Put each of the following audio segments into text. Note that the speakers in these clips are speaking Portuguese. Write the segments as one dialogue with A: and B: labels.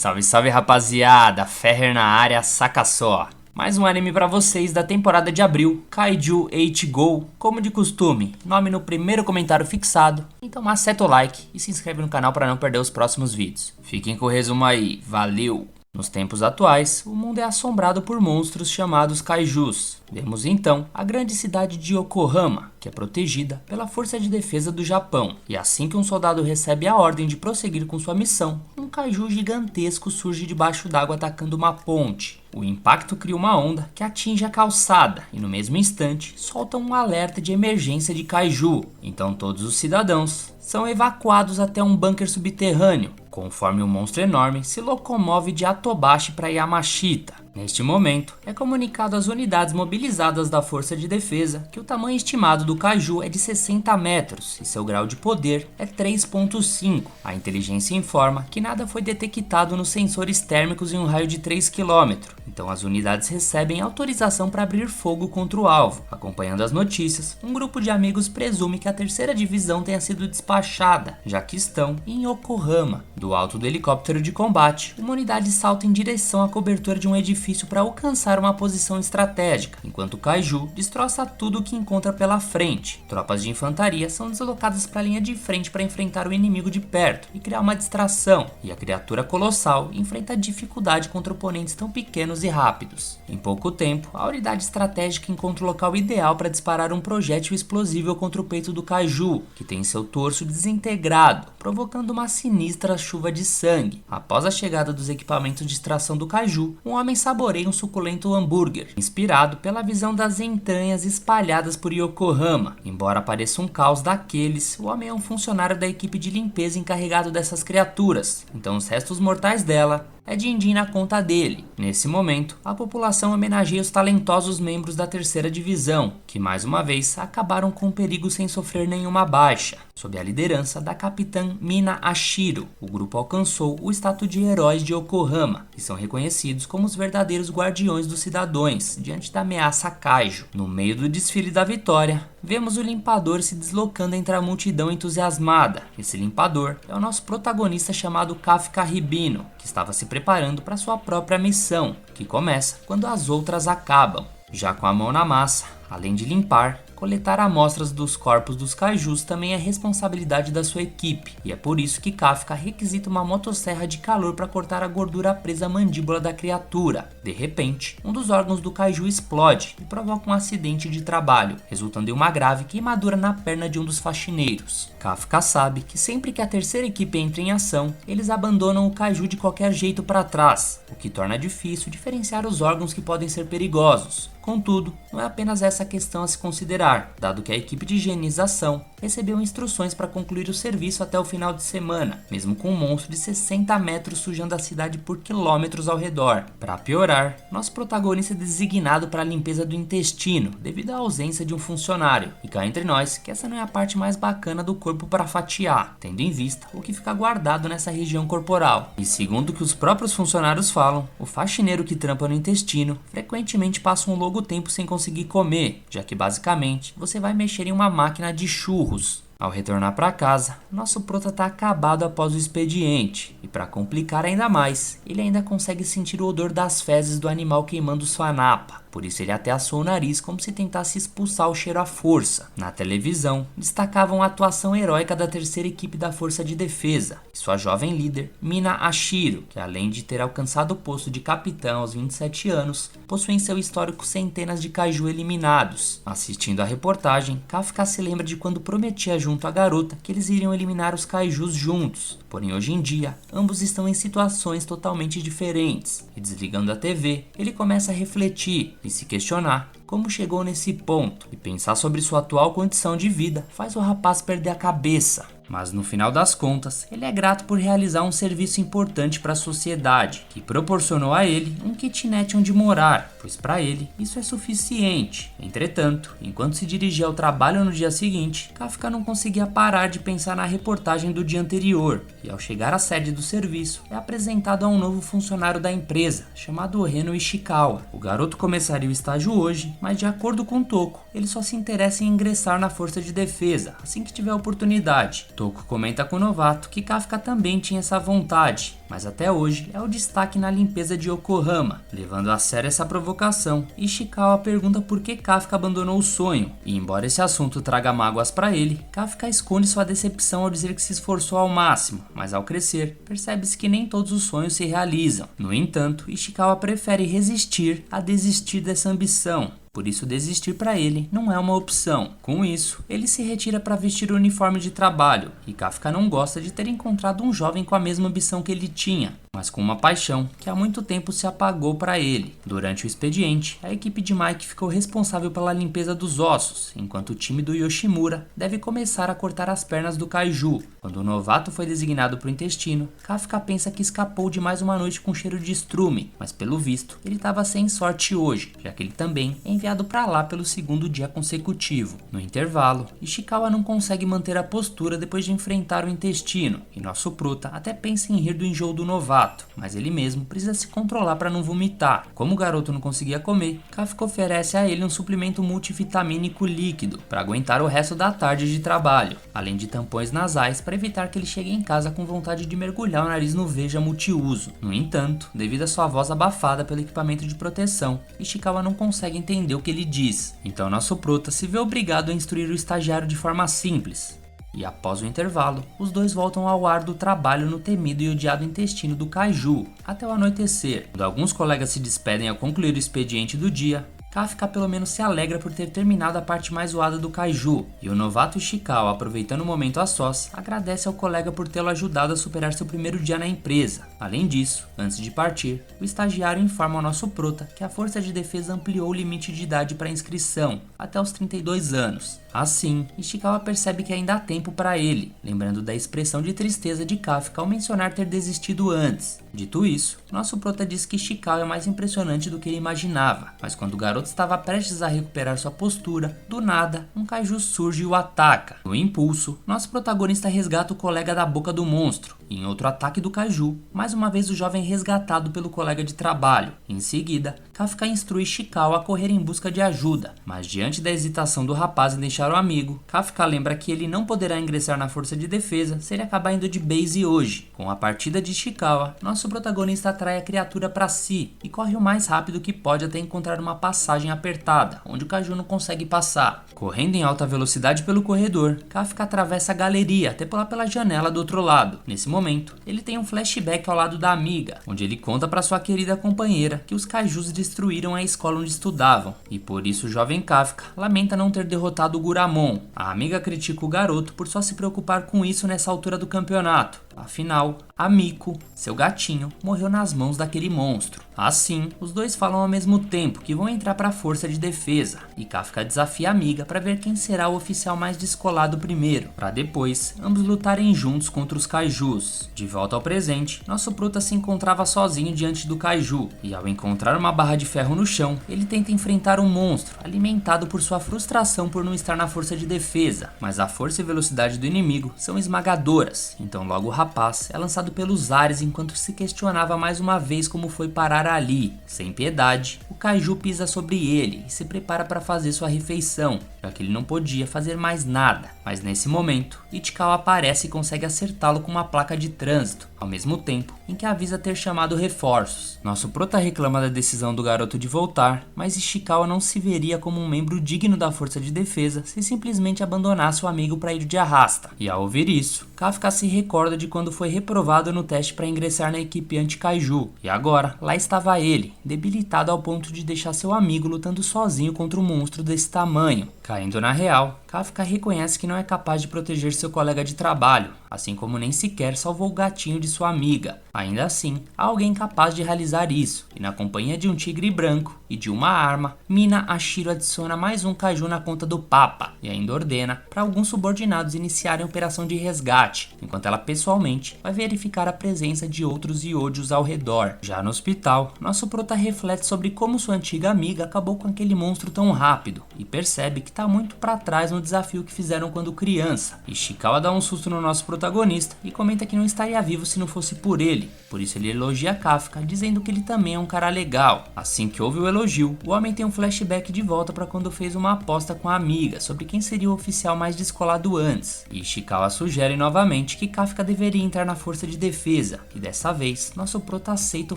A: Salve, salve rapaziada, Ferrer na área, saca só. Mais um anime pra vocês da temporada de abril, Kaiju 8 Go, como de costume, nome no primeiro comentário fixado, então acerta o like e se inscreve no canal pra não perder os próximos vídeos. Fiquem com o resumo aí, valeu! Nos tempos atuais, o mundo é assombrado por monstros chamados Kaijus. Vemos então a grande cidade de Yokohama, que é protegida pela Força de Defesa do Japão. E assim que um soldado recebe a ordem de prosseguir com sua missão, um Kaiju gigantesco surge debaixo d'água atacando uma ponte. O impacto cria uma onda que atinge a calçada e no mesmo instante solta um alerta de emergência de Kaiju. Então todos os cidadãos são evacuados até um bunker subterrâneo, conforme o monstro enorme se locomove de Atobashi para Yamashita. Neste momento, é comunicado às unidades mobilizadas da Força de Defesa que o tamanho estimado do Kaiju é de 60 metros e seu grau de poder é 3.5. A inteligência informa que nada foi detectado nos sensores térmicos em um raio de 3 km, então as unidades recebem autorização para abrir fogo contra o alvo. Acompanhando as notícias, um grupo de amigos presume que a terceira divisão tenha sido despachada, já que estão em Yokohama. Do alto do helicóptero de combate, uma unidade salta em direção à cobertura de um edifício para alcançar uma posição estratégica, enquanto o Kaiju destroça tudo o que encontra pela frente. Tropas de infantaria são deslocadas para a linha de frente para enfrentar o inimigo de perto e criar uma distração, e a criatura colossal enfrenta dificuldade contra oponentes tão pequenos e rápidos. Em pouco tempo, a unidade estratégica encontra o local ideal para disparar um projétil explosivo contra o peito do Kaiju, que tem seu torso desintegrado, provocando uma sinistra chuva de sangue. Após a chegada dos equipamentos de extração do Kaiju, um homem saboreia um suculento hambúrguer, inspirado pela visão das entranhas espalhadas por Yokohama. Embora pareça um caos daqueles, o homem é um funcionário da equipe de limpeza encarregado dessas criaturas, então os restos mortais dela é din-din na conta dele. Nesse momento, a população homenageia os talentosos membros da terceira divisão, que mais uma vez acabaram com o perigo sem sofrer nenhuma baixa. Sob a liderança da capitã Mina Ashiro, o grupo alcançou o status de heróis de Yokohama, que são reconhecidos como os verdadeiros guardiões dos cidadãos diante da ameaça Kaiju. No meio do desfile da vitória, vemos o limpador se deslocando entre a multidão entusiasmada. Esse limpador é o nosso protagonista chamado Kafka Ribino, que estava se preparando para sua própria missão, que começa quando as outras acabam. Já com a mão na massa, além de limpar, coletar amostras dos corpos dos Kaijus também é responsabilidade da sua equipe, e é por isso que Kafka requisita uma motosserra de calor para cortar a gordura presa à mandíbula da criatura. De repente, um dos órgãos do Kaiju explode e provoca um acidente de trabalho, resultando em uma grave queimadura na perna de um dos faxineiros. Kafka sabe que sempre que a terceira equipe entra em ação, eles abandonam o Kaiju de qualquer jeito para trás, o que torna difícil diferenciar os órgãos que podem ser perigosos. Contudo, não é apenas essa questão a se considerar, dado que a equipe de higienização recebeu instruções para concluir o serviço até o final de semana, mesmo com um monstro de 60 metros sujando a cidade por quilômetros ao redor. Para piorar, nosso protagonista é designado para a limpeza do intestino, devido à ausência de um funcionário. E cá entre nós, que essa não é a parte mais bacana do corpo para fatiar, tendo em vista o que fica guardado nessa região corporal. E segundo o que os próprios funcionários falam, o faxineiro que trampa no intestino frequentemente passa um longo tempo sem conseguir comer, já que basicamente você vai mexer em uma máquina de churros. Ao retornar para casa, nosso prota está acabado após o expediente, e para complicar ainda mais, ele ainda consegue sentir o odor das fezes do animal queimando sua napa. Por isso ele até assou o nariz como se tentasse expulsar o cheiro à força. Na televisão, destacavam a atuação heróica da terceira equipe da Força de Defesa e sua jovem líder, Mina Ashiro, que além de ter alcançado o posto de capitão aos 27 anos, possui em seu histórico centenas de Kaiju eliminados. Assistindo a reportagem, Kafka se lembra de quando prometia junto à garota que eles iriam eliminar os Kaijus juntos. Porém hoje em dia, ambos estão em situações totalmente diferentes, e desligando a TV, ele começa a refletir e se questionar como chegou nesse ponto, e pensar sobre sua atual condição de vida faz o rapaz perder a cabeça. Mas no final das contas, ele é grato por realizar um serviço importante para a sociedade, que proporcionou a ele um kitnet onde morar, pois para ele isso é suficiente. Entretanto, enquanto se dirigia ao trabalho no dia seguinte, Kafka não conseguia parar de pensar na reportagem do dia anterior, e ao chegar à sede do serviço, é apresentado a um novo funcionário da empresa, chamado Reno Ishikawa. O garoto começaria o estágio hoje, mas de acordo com Toko, ele só se interessa em ingressar na Força de Defesa assim que tiver a oportunidade. Toko comenta com o novato que Kafka também tinha essa vontade, mas até hoje é o destaque na limpeza de Yokohama. Levando a sério essa provocação, Ishikawa pergunta por que Kafka abandonou o sonho, e embora esse assunto traga mágoas para ele, Kafka esconde sua decepção ao dizer que se esforçou ao máximo, mas ao crescer, percebe-se que nem todos os sonhos se realizam. No entanto, Ishikawa prefere resistir a desistir dessa ambição. Por isso, desistir para ele não é uma opção. Com isso, ele se retira para vestir o uniforme de trabalho, e Kafka não gosta de ter encontrado um jovem com a mesma ambição que ele tinha, mas com uma paixão que há muito tempo se apagou para ele. Durante o expediente, a equipe de Mike ficou responsável pela limpeza dos ossos, enquanto o time do Yoshimura deve começar a cortar as pernas do Kaiju. Quando o novato foi designado para o intestino, Kafka pensa que escapou de mais uma noite com cheiro de estrume, mas pelo visto, ele estava sem sorte hoje, já que ele também é enviado para lá pelo segundo dia consecutivo. No intervalo, Ishikawa não consegue manter a postura depois de enfrentar o intestino, e nosso prota até pensa em rir do enjoo do novato, mas ele mesmo precisa se controlar para não vomitar. Como o garoto não conseguia comer, Kafka oferece a ele um suplemento multivitamínico líquido para aguentar o resto da tarde de trabalho, além de tampões nasais para evitar que ele chegue em casa com vontade de mergulhar o nariz no Veja multiuso. No entanto, devido à sua voz abafada pelo equipamento de proteção, Ishikawa não consegue entender o que ele diz. Então nosso prota se vê obrigado a instruir o estagiário de forma simples. E após o intervalo, os dois voltam ao ar do trabalho no temido e odiado intestino do Kaiju, até o anoitecer. Quando alguns colegas se despedem ao concluir o expediente do dia, Kafka pelo menos se alegra por ter terminado a parte mais zoada do Kaiju, e o novato Ishikawa, aproveitando o momento a sós, agradece ao colega por tê-lo ajudado a superar seu primeiro dia na empresa. Além disso, antes de partir, o estagiário informa ao nosso prota que a Força de Defesa ampliou o limite de idade para inscrição, até os 32 anos. Assim, Ishikawa percebe que ainda há tempo para ele, lembrando da expressão de tristeza de Kafka ao mencionar ter desistido antes. Dito isso, nosso prota diz que Ishikawa é mais impressionante do que ele imaginava, mas quando o garoto estava prestes a recuperar sua postura, do nada, um Kaiju surge e o ataca. No impulso, nosso protagonista resgata o colega da boca do monstro, e em outro ataque do Kaiju, mais uma vez o jovem é resgatado pelo colega de trabalho. Em seguida, Kafka instrui Ishikawa a correr em busca de ajuda, mas diante da hesitação do rapaz em deixar o amigo, Kafka lembra que ele não poderá ingressar na força de defesa se ele acabar indo de base hoje. Com a partida de Ishikawa, nosso protagonista atrai a criatura para si e corre o mais rápido que pode até encontrar uma passagem apertada, onde o Kaiju não consegue passar. Correndo em alta velocidade pelo corredor, Kafka atravessa a galeria até pular pela janela do outro lado. Nesse momento, ele tem um flashback ao lado da amiga, onde ele conta para sua querida companheira que os Kaijus destruíram a escola onde estudavam, e por isso o jovem Kafka lamenta não ter derrotado o Guramon. A amiga critica o garoto por só se preocupar com isso nessa altura do campeonato. Afinal, a Miko, seu gatinho, morreu nas mãos daquele monstro. Assim, os dois falam ao mesmo tempo que vão entrar para a força de defesa, e Kafka desafia a amiga para ver quem será o oficial mais descolado primeiro, para depois ambos lutarem juntos contra os Kaijus. De volta ao presente, nosso prota se encontrava sozinho diante do Kaiju, e ao encontrar uma barra de ferro no chão, ele tenta enfrentar um monstro, alimentado por sua frustração por não estar na força de defesa, mas a força e velocidade do inimigo são esmagadoras, então logo o rapaz é lançado pelos ares enquanto se questionava mais uma vez como foi parar ali. Sem piedade, o Kaiju pisa sobre ele e se prepara para fazer sua refeição, já que ele não podia fazer mais nada. Mas nesse momento, Ichikawa aparece e consegue acertá-lo com uma placa de trânsito, ao mesmo tempo em que avisa ter chamado reforços. Nosso prota reclama da decisão do garoto de voltar, mas Ishikawa não se veria como um membro digno da força de defesa se simplesmente abandonasse o amigo para ir de arrasta. E ao ouvir isso, Kafka se recorda de quando foi reprovado no teste para ingressar na equipe anti-Kaiju, e agora lá estava ele, debilitado ao ponto de deixar seu amigo lutando sozinho contra um monstro desse tamanho. Caindo na real, Kafka reconhece que não é capaz de proteger seu colega de trabalho, assim como nem sequer salvou o gatinho de sua amiga. Ainda assim, há alguém capaz de realizar isso, e na companhia de um tigre branco e de uma arma, Mina Ashiro adiciona mais um Kaiju na conta do Papa, e ainda ordena para alguns subordinados iniciarem a operação de resgate, enquanto ela pessoalmente vai verificar a presença de outros Yojus ao redor. Já no hospital, nosso prota reflete sobre como sua antiga amiga acabou com aquele monstro tão rápido, e percebe que que tá muito pra trás no desafio que fizeram quando criança. Ishikawa dá um susto no nosso protagonista e comenta que não estaria vivo se não fosse por ele. Por isso ele elogia Kafka, dizendo que ele também é um cara legal. Assim que ouve o elogio, o homem tem um flashback de volta para quando fez uma aposta com a amiga sobre quem seria o oficial mais descolado antes. E Ishikawa sugere novamente que Kafka deveria entrar na força de defesa, e dessa vez, nosso prota aceita o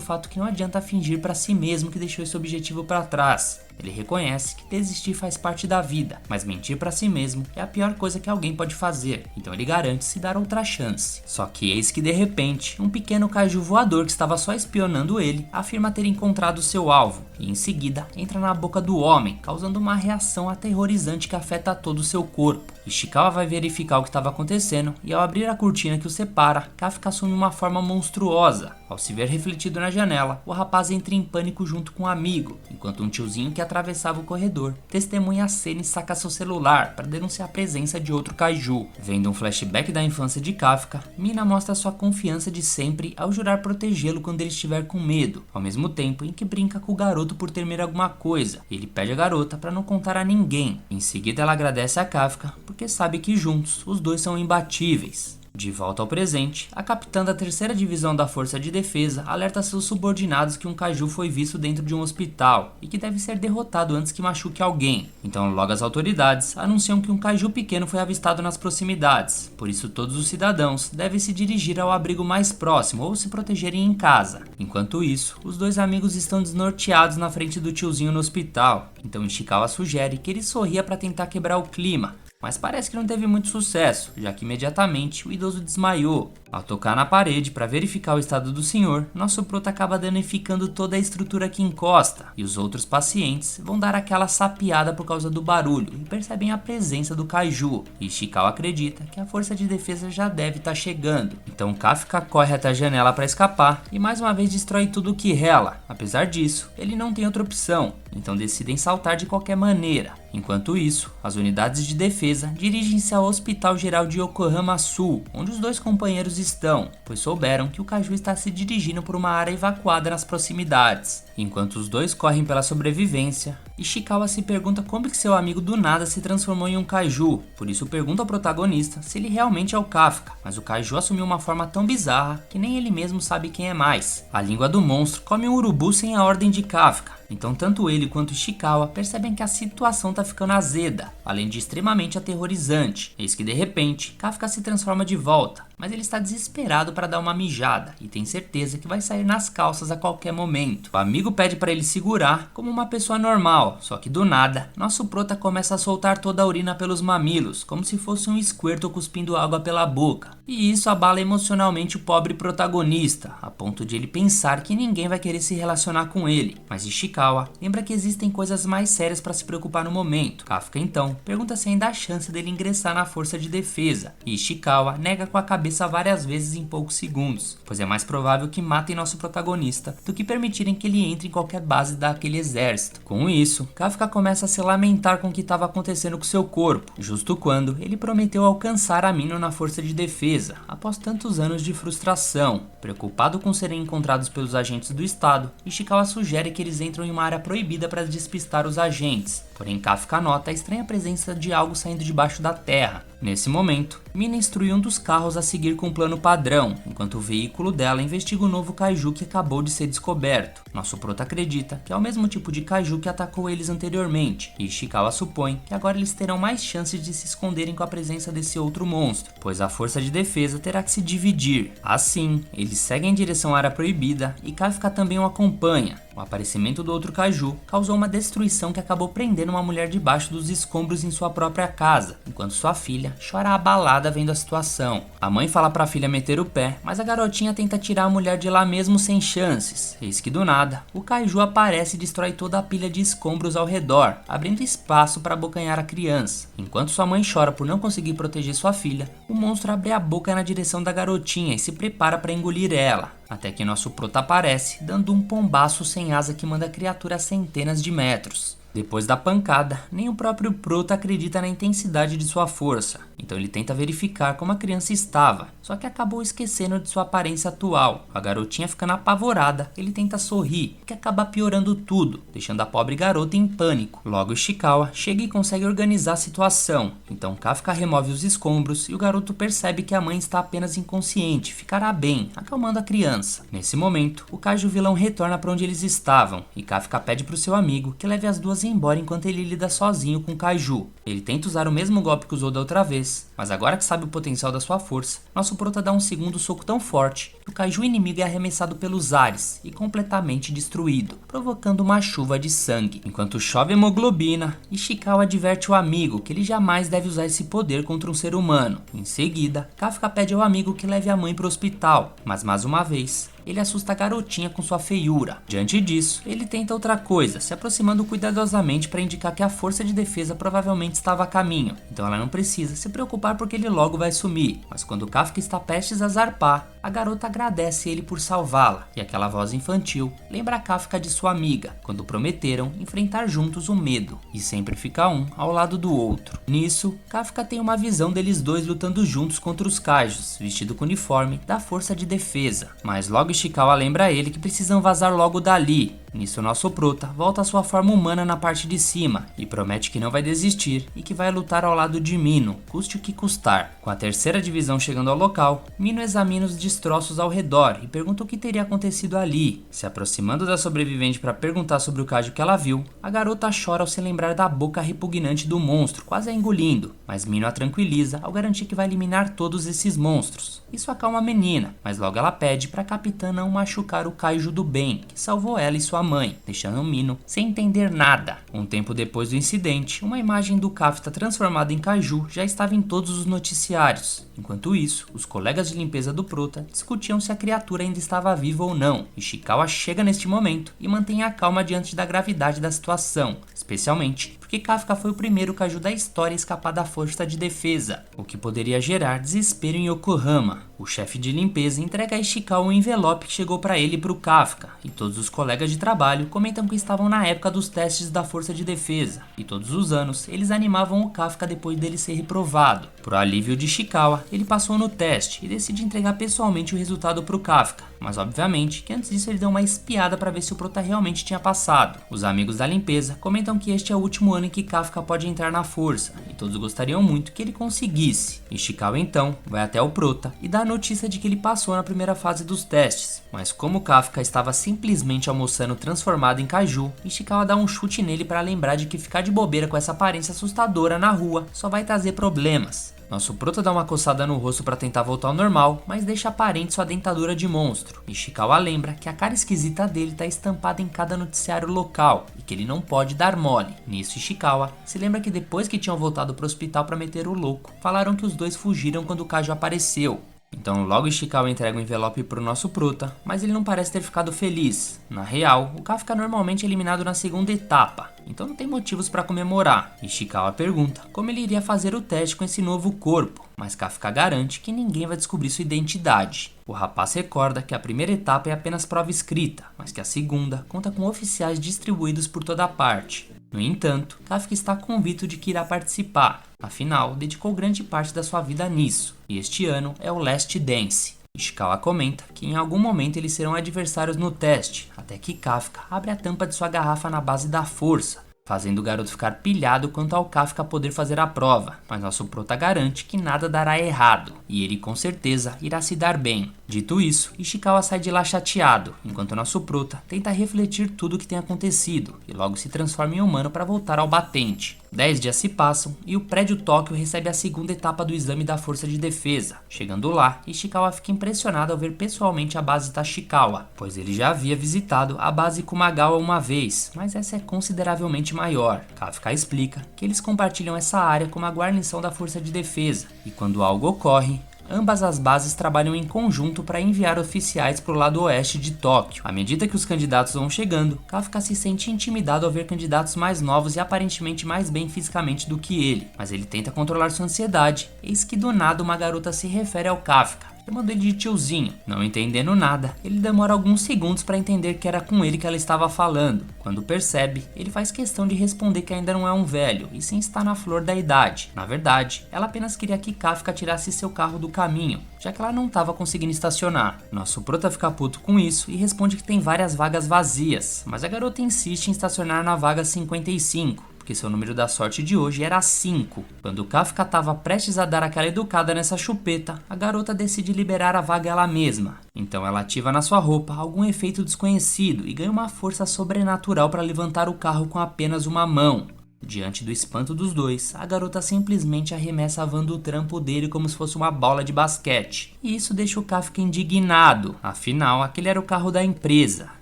A: fato que não adianta fingir para si mesmo que deixou esse objetivo para trás. Ele reconhece que desistir faz parte da vida, mas mentir pra si mesmo é a pior coisa que alguém pode fazer, então ele garante se dar outra chance. Só que eis que de repente, um pequeno kaiju voador que estava só espionando ele, afirma ter encontrado seu alvo, e em seguida entra na boca do homem, causando uma reação aterrorizante que afeta todo o seu corpo. Ishikawa vai verificar o que estava acontecendo, e ao abrir a cortina que o separa, Kafka assume uma forma monstruosa. Ao se ver refletido na janela, o rapaz entra em pânico junto com um amigo, enquanto um tiozinho que atravessava o corredor testemunha a cena e saca seu celular para denunciar a presença de outro kaiju. Vendo um flashback da infância de Kafka, Mina mostra sua confiança de sempre ao jurar protegê-lo quando ele estiver com medo, ao mesmo tempo em que brinca com o garoto por temer alguma coisa. Ele pede a garota para não contar a ninguém. Em seguida ela agradece a Kafka porque sabe que juntos os dois são imbatíveis. De volta ao presente, a capitã da 3ª Divisão da Força de Defesa alerta seus subordinados que um kaiju foi visto dentro de um hospital e que deve ser derrotado antes que machuque alguém. Então logo as autoridades anunciam que um kaiju pequeno foi avistado nas proximidades, por isso todos os cidadãos devem se dirigir ao abrigo mais próximo ou se protegerem em casa. Enquanto isso, os dois amigos estão desnorteados na frente do tiozinho no hospital, então Ishikawa sugere que ele sorria para tentar quebrar o clima, mas parece que não teve muito sucesso, já que imediatamente o idoso desmaiou. Ao tocar na parede para verificar o estado do senhor, nosso prota acaba danificando toda a estrutura que encosta, e os outros pacientes vão dar aquela sapiada por causa do barulho e percebem a presença do kaiju. E Ishikawa acredita que a força de defesa já deve estar chegando. Então Kafka corre até a janela para escapar e mais uma vez destrói tudo que rela. Apesar disso, ele não tem outra opção, então decidem saltar de qualquer maneira. Enquanto isso, as unidades de defesa dirigem-se ao Hospital Geral de Yokohama Sul, onde os dois companheiros estão, pois souberam que o kaiju está se dirigindo por uma área evacuada nas proximidades. Enquanto os dois correm pela sobrevivência, Ishikawa se pergunta como que seu amigo do nada se transformou em um kaiju, por isso pergunta ao protagonista se ele realmente é o Kafka, mas o kaiju assumiu uma forma tão bizarra que nem ele mesmo sabe quem é mais. A língua do monstro come um urubu sem a ordem de Kafka, então tanto ele quanto Ishikawa percebem que a situação tá ficando azeda, além de extremamente aterrorizante. Eis que de repente, Kafka se transforma de volta, mas ele está desesperado para dar uma mijada e tem certeza que vai sair nas calças a qualquer momento. O amigo pede para ele segurar como uma pessoa normal, só que do nada, nosso prota começa a soltar toda a urina pelos mamilos, como se fosse um esquerdo cuspindo água pela boca. E isso abala emocionalmente o pobre protagonista, a ponto de ele pensar que ninguém vai querer se relacionar com ele. Mas Ishikawa lembra que existem coisas mais sérias para se preocupar no momento. Kafka então pergunta se ainda há chance dele ingressar na força de defesa, e Ishikawa nega com a cabeça várias vezes em poucos segundos, pois é mais provável que matem nosso protagonista do que permitirem que ele entre em qualquer base daquele exército. Com isso, Kafka começa a se lamentar com o que estava acontecendo com seu corpo, justo quando ele prometeu alcançar a Mino na força de defesa, após tantos anos de frustração. Preocupado com serem encontrados pelos agentes do Estado, Ishikawa sugere que eles entram em uma área proibida para despistar os agentes, porém Kafka nota a estranha presença de algo saindo debaixo da terra. Nesse momento, Mina instrui um dos carros a seguir com um plano padrão, enquanto o veículo dela investiga o novo kaiju que acabou de ser descoberto. Nosso prota acredita que é o mesmo tipo de kaiju que atacou eles anteriormente, e Ishikawa supõe que agora eles terão mais chances de se esconderem com a presença desse outro monstro, pois a força de defesa terá que se dividir. Assim, eles seguem em direção à área proibida e Kafka também o acompanha. O aparecimento do outro kaiju causou uma destruição que acabou prendendo uma mulher debaixo dos escombros em sua própria casa, enquanto sua filha chora abalada vendo a situação. A mãe fala para a filha meter o pé, mas a garotinha tenta tirar a mulher de lá mesmo sem chances. Eis que do nada, o kaiju aparece e destrói toda a pilha de escombros ao redor, abrindo espaço para abocanhar a criança. Enquanto sua mãe chora por não conseguir proteger sua filha, o monstro abre a boca na direção da garotinha e se prepara para engolir ela. Até que nosso prota aparece, dando um pombaço sem asa que manda a criatura a centenas de metros. Depois da pancada, nem o próprio Prota acredita na intensidade de sua força, então ele tenta verificar como a criança estava, só que acabou esquecendo de sua aparência atual. A garotinha ficando apavorada, ele tenta sorrir, que acaba piorando tudo, deixando a pobre garota em pânico. Logo Ishikawa chega e consegue organizar a situação, então Kafka remove os escombros e o garoto percebe que a mãe está apenas inconsciente, ficará bem, acalmando a criança. Nesse momento, o Kaiju vilão retorna para onde eles estavam e Kafka pede para o seu amigo que leve as duas embora enquanto ele lida sozinho com o Kaiju. Ele tenta usar o mesmo golpe que usou da outra vez, mas agora que sabe o potencial da sua força, nosso prota dá um segundo soco tão forte que o Kaiju inimigo é arremessado pelos ares e completamente destruído, provocando uma chuva de sangue. Enquanto chove hemoglobina, Ishikawa adverte o amigo que ele jamais deve usar esse poder contra um ser humano. Em seguida, Kafka pede ao amigo que leve a mãe para o hospital, mas mais uma vez, ele assusta a garotinha com sua feiura. Diante disso, ele tenta outra coisa, se aproximando cuidadosamente para indicar que a força de defesa provavelmente estava a caminho, então ela não precisa se preocupar porque ele logo vai sumir. Mas quando Kafka está prestes a zarpar, a garota agradece ele por salvá-la, e aquela voz infantil lembra Kafka de sua amiga, quando prometeram enfrentar juntos o medo, e sempre ficar um ao lado do outro. Nisso, Kafka tem uma visão deles dois lutando juntos contra os Kaijus, vestido com o uniforme da força de defesa, mas logo Ishikawa lembra a ele que precisam vazar logo dali. Nisso nosso prota volta à sua forma humana na parte de cima e promete que não vai desistir e que vai lutar ao lado de Mino, custe o que custar. Com a terceira divisão chegando ao local, Mino examina os destroços ao redor e pergunta o que teria acontecido ali. Se aproximando da sobrevivente para perguntar sobre o Kaiju que ela viu, a garota chora ao se lembrar da boca repugnante do monstro, quase a engolindo, mas Mino a tranquiliza ao garantir que vai eliminar todos esses monstros. Isso acalma a menina, mas logo ela pede para a capitã não machucar o Kaiju do bem, que salvou ela e sua mãe, deixando Mino sem entender nada. Um tempo depois do incidente, uma imagem do Kafka transformado em Kaiju já estava em todos os noticiários. Enquanto isso, os colegas de limpeza do Prota discutiam se a criatura ainda estava viva ou não. Ishikawa chega neste momento e mantém a calma diante da gravidade da situação, especialmente porque Kafka foi o primeiro Kaiju da história a escapar da força de defesa, o que poderia gerar desespero em Yokohama. O chefe de limpeza entrega a Ishikawa um envelope que chegou para ele e para o Kafka, e todos os colegas de trabalho comentam que estavam na época dos testes da força de defesa, e todos os anos eles animavam o Kafka depois dele ser reprovado. Por alívio de Ishikawa, ele passou no teste e decide entregar pessoalmente o resultado para o Kafka, mas obviamente que antes disso ele deu uma espiada para ver se o Prota realmente tinha passado. Os amigos da limpeza comentam que este é o último ano em que Kafka pode entrar na força, e todos gostariam muito que ele conseguisse. Ishikawa então vai até o Prota e dá a notícia de que ele passou na primeira fase dos testes, mas como Kafka estava simplesmente almoçando transformado em Kaiju, Ishikawa dá um chute nele para lembrar de que ficar de bobeira com essa aparência assustadora na rua só vai trazer problemas. Nosso Prota dá uma coçada no rosto para tentar voltar ao normal, mas deixa aparente sua dentadura de monstro. Ishikawa lembra que a cara esquisita dele está estampada em cada noticiário local e que ele não pode dar mole. Nisso, Ishikawa se lembra que depois que tinham voltado para o hospital para meter o louco, falaram que os dois fugiram quando o Kaiju apareceu. Então logo Ishikawa entrega o envelope pro nosso Prota, mas ele não parece ter ficado feliz. Na real, o Kafka é normalmente eliminado na segunda etapa, então não tem motivos para comemorar. Ishikawa pergunta como ele iria fazer o teste com esse novo corpo, mas Kafka garante que ninguém vai descobrir sua identidade. O rapaz recorda que a primeira etapa é apenas prova escrita, mas que a segunda conta com oficiais distribuídos por toda parte. No entanto, Kafka está convicto de que irá participar, afinal, dedicou grande parte da sua vida nisso, e este ano é o Last Dance. Ishikawa comenta que em algum momento eles serão adversários no teste, até que Kafka abre a tampa de sua garrafa na base da força, fazendo o garoto ficar pilhado quanto ao Kafka poder fazer a prova, mas nosso Prota garante que nada dará errado, e ele com certeza irá se dar bem. Dito isso, Ishikawa sai de lá chateado, enquanto nosso Prota tenta refletir tudo o que tem acontecido, e logo se transforma em humano para voltar ao batente. 10 dias se passam e o prédio Tóquio recebe a segunda etapa do exame da força de defesa. Chegando lá, Ishikawa fica impressionado ao ver pessoalmente a base Tashikawa, pois ele já havia visitado a base Kumagawa uma vez, mas essa é consideravelmente maior. Kafka explica que eles compartilham essa área com a guarnição da força de defesa, e quando algo ocorre, ambas as bases trabalham em conjunto para enviar oficiais para o lado oeste de Tóquio. À medida que os candidatos vão chegando, Kafka se sente intimidado ao ver candidatos mais novos e aparentemente mais bem fisicamente do que ele, mas ele tenta controlar sua ansiedade. Eis que do nada uma garota se refere ao Kafka chamando ele de tiozinho. Não entendendo nada, ele demora alguns segundos para entender que era com ele que ela estava falando. Quando percebe, ele faz questão de responder que ainda não é um velho, e sim está na flor da idade. Na verdade, ela apenas queria que Kafka tirasse seu carro do caminho, já que ela não estava conseguindo estacionar. Nosso prota fica puto com isso e responde que tem várias vagas vazias, mas a garota insiste em estacionar na vaga 55. Porque seu número da sorte de hoje era 5. Quando Kafka estava prestes a dar aquela educada nessa chupeta, a garota decide liberar a vaga ela mesma. Então ela ativa na sua roupa algum efeito desconhecido e ganha uma força sobrenatural para levantar o carro com apenas uma mão. Diante do espanto dos dois, a garota simplesmente arremessa a van do trampo dele como se fosse uma bola de basquete. E isso deixa o Kafka indignado, afinal aquele era o carro da empresa.